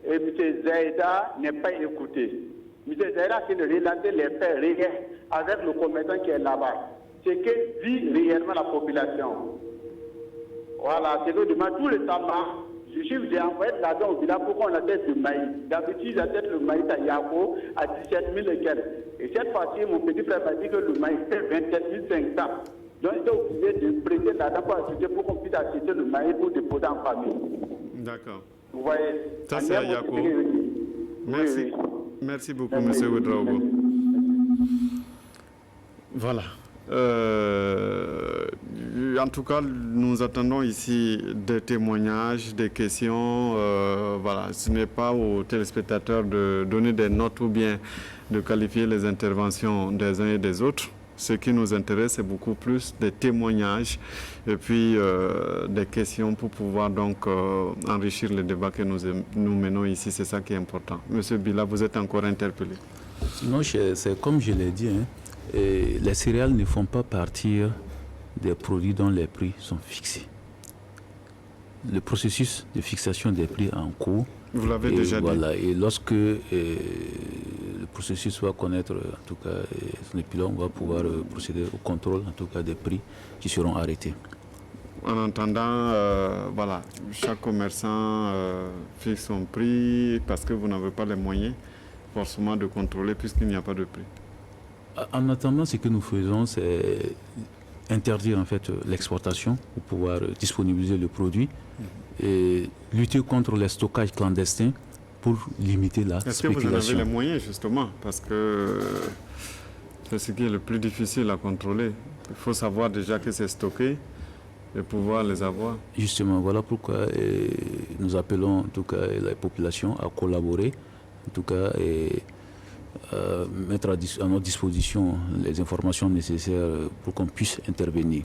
M. Zaïda n'est pas écouté. M. Zaïda a de relater les faits réels avec le commettant qui est là-bas. C'est que vit réellement la population. Voilà, c'est que demain, tout le temps, j'ai envoyé de l'argent au village pour qu'on achète le maïs. D'habitude, j'achète le maïs à Yako à 17 000 et quelques. Et cette fois-ci, mon petit frère m'a dit que le maïs c'est 27 500. Donc, j'étais obligé de prêter l'argent pour qu'on puisse acheter le maïs pour déposer en famille. D'accord. Vous voyez. Ça, c'est à Yako. Merci. Oui, oui. Merci beaucoup, M. Ouedraogo. Voilà. En tout cas, nous attendons ici des témoignages, des questions. Voilà, ce n'est pas aux téléspectateurs de donner des notes ou bien de qualifier les interventions des uns et des autres. Ce qui nous intéresse, c'est beaucoup plus des témoignages et puis des questions pour pouvoir donc enrichir le débat que nous menons ici. C'est ça qui est important. Monsieur Bila, vous êtes encore interpellé. Non, c'est comme je l'ai dit, hein, les céréales ne font pas partir des produits dont les prix sont fixés. Le processus de fixation des prix est en cours. Vous l'avez déjà dit. Et lorsque le processus va connaître, en tout cas, son épilogue, on va pouvoir procéder au contrôle, en tout cas, des prix qui seront arrêtés. En attendant, voilà, chaque commerçant fixe son prix parce que vous n'avez pas les moyens forcément de contrôler puisqu'il n'y a pas de prix. En attendant, ce que nous faisons, c'est interdire en fait l'exportation pour pouvoir disponibiliser le produit et lutter contre les stockages clandestins pour limiter la spéculation. Est-ce que vous en avez les moyens justement? Parce que c'est ce qui est le plus difficile à contrôler. Il faut savoir déjà que c'est stocké et pouvoir les avoir. Justement, voilà pourquoi nous appelons en tout cas la population à collaborer, en tout cas mettre à notre disposition les informations nécessaires pour qu'on puisse intervenir.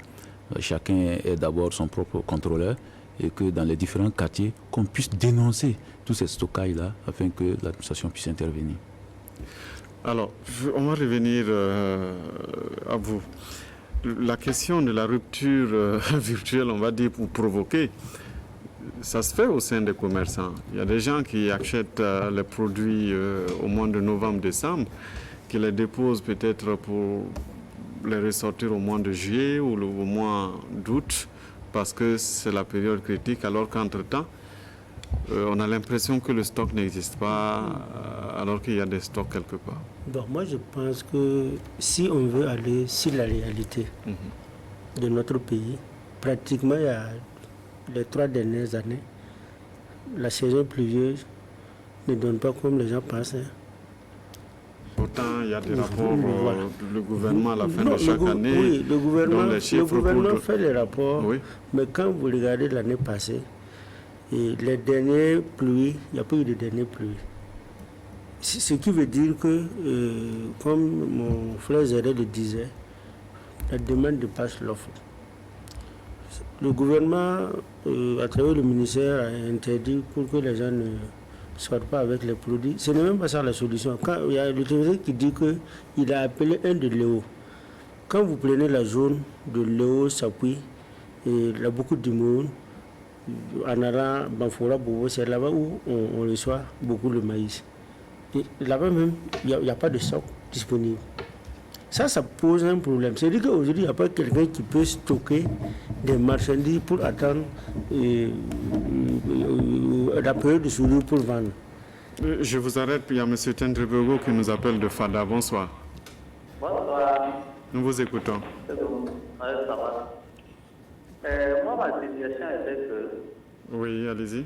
Chacun est d'abord son propre contrôleur et que dans les différents quartiers, qu'on puisse dénoncer tous ces stockages-là afin que l'administration puisse intervenir. Alors, on va revenir à vous. La question de la rupture virtuelle, on va dire, pour provoquer, ça se fait au sein des commerçants. Il y a des gens qui achètent les produits au mois de novembre-décembre, qui les déposent peut-être pour les ressortir au mois de juillet ou au mois d'août, parce que c'est la période critique, alors qu'entre-temps, on a l'impression que le stock n'existe pas, alors qu'il y a des stocks quelque part. Donc moi je pense que si on veut aller sur la réalité de notre pays, pratiquement il y a les 3 dernières années, la saison pluvieuse ne donne pas comme les gens pensent. Pourtant, il y a des rapports, le gouvernement à la fin de chaque année. Oui, le gouvernement fait les rapports, oui. Mais quand vous regardez l'année passée, et les dernières pluies, il n'y a pas eu de dernières pluies. Ce qui veut dire que, comme mon frère Zéré le disait, la demande dépasse l'offre. Le gouvernement, à travers le ministère, a interdit pour que les gens ne sortent pas avec les produits. Ce n'est même pas ça la solution. Quand il y a l'autorité qui dit qu'il a appelé un de Léo. Quand vous prenez la zone de Léo, Sapui, et il y a beaucoup de monde, en allant Banfora, Bobo, c'est là-bas où on reçoit beaucoup de maïs. Et là-bas même, il n'y a pas de stock disponible. Ça pose un problème. C'est-à-dire qu'aujourd'hui, il n'y a pas quelqu'un qui peut stocker des marchandises pour attendre la période de soudure pour vendre. Je vous arrête, puis il y a M. Tendrebogo qui nous appelle de Fada. Bonsoir. Bonsoir. Nous vous écoutons. Ça va. Moi, ma situation était que... Oui, allez-y.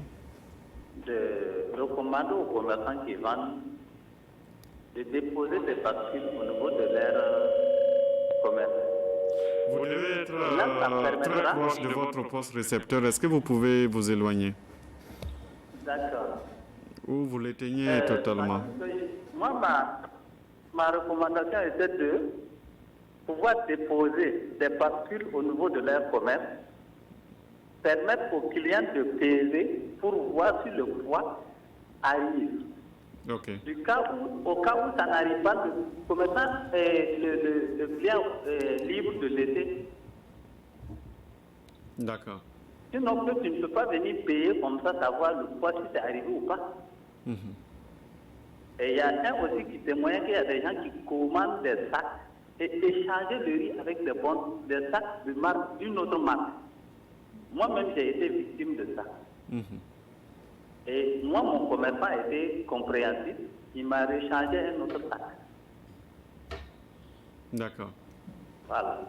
De recommander aux commerçants qui vendent de déposer des factures au niveau de leur commerce. Vous devez être très proche de votre poste récepteur. Est-ce que vous pouvez vous éloigner? D'accord. Ou vous l'éteignez totalement? Moi, ma recommandation était de pouvoir déposer des factures au niveau de leur commerce, permettre aux clients de peser pour voir si le poids arrive. Okay. Au cas où ça n'arrive pas, le commerçant, le client est libre de laisser. D'accord. Sinon, tu ne peux pas venir payer comme ça, savoir le poids si c'est arrivé ou pas. Et il y a un aussi qui témoigne qu'il y a des gens qui commandent des sacs et échanger le riz avec des sacs d'une autre marque. Moi-même, j'ai été victime de ça. Et moi, mon commerçant était compréhensif. Il m'a rechargé un autre sac. D'accord. Voilà.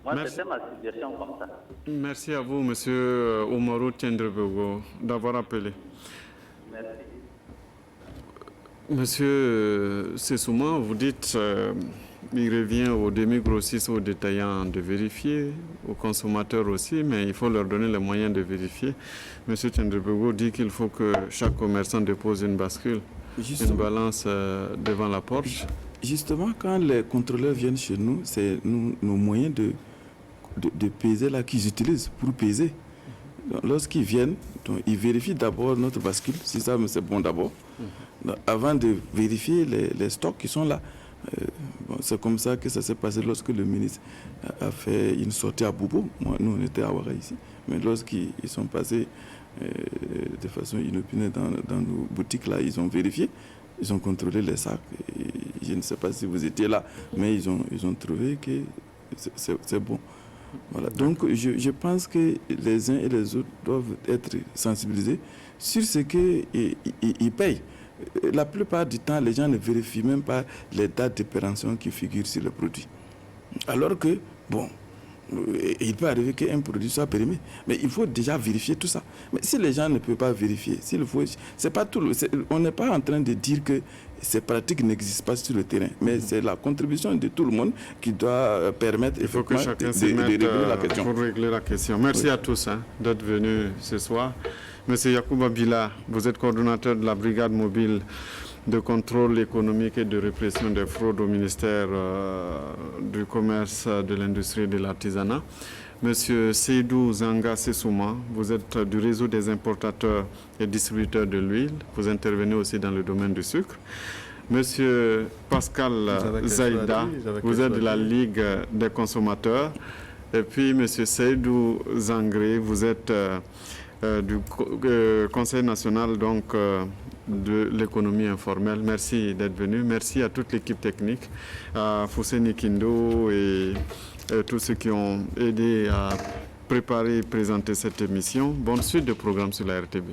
Moi, c'était ma situation comme ça. Merci à vous, monsieur Oumarou Tiendrebego, d'avoir appelé. Merci. Monsieur Sessouma, vous dites il revient aux demi-grossistes, aux détaillants de vérifier, aux consommateurs aussi, mais il faut leur donner les moyens de vérifier. Monsieur Tiendrebego dit qu'il faut que chaque commerçant dépose une bascule, une balance devant la porte. Justement, quand les contrôleurs viennent chez nous, c'est nos moyens de peser là qu'ils utilisent pour peser. Lorsqu'ils viennent, donc, ils vérifient d'abord notre bascule, si ça c'est bon d'abord, avant de vérifier les stocks qui sont là. C'est comme ça que ça s'est passé lorsque le ministre a fait une sortie à Boubou. Nous, on était à Ouaga ici. Mais lorsqu'ils sont passés de façon inopinée dans nos boutiques, là, ils ont vérifié, ils ont contrôlé les sacs. Et je ne sais pas si vous étiez là, mais ils ont trouvé que c'est bon. Voilà. Donc, je pense que les uns et les autres doivent être sensibilisés sur ce qu'ils payent. La plupart du temps, les gens ne vérifient même pas les dates d'opération qui figurent sur le produit. Alors que, bon, il peut arriver qu'un produit soit périmé, mais il faut déjà vérifier tout ça. Mais si les gens ne peuvent pas vérifier, c'est pas tout. On n'est pas en train de dire que ces pratiques n'existent pas sur le terrain, mais c'est la contribution de tout le monde qui doit permettre effectivement de régler la question. Pour régler la question. Merci à tous d'être venus ce soir. Monsieur Yacouba Bila, vous êtes coordonnateur de la brigade mobile de contrôle économique et de répression des fraudes au ministère du commerce, de l'industrie et de l'artisanat. Monsieur Seydou Zanga Sessouma, vous êtes du réseau des importateurs et distributeurs de l'huile. Vous intervenez aussi dans le domaine du sucre. Monsieur Pascal Zaïda, vous êtes de la Ligue des consommateurs. Et puis monsieur Seydou Zangré, vous êtes du Conseil national donc, de l'économie informelle. Merci d'être venu. Merci à toute l'équipe technique, à Fousseni Kindo et tous ceux qui ont aidé à préparer et présenter cette émission. Bonne suite de programme sur la RTB.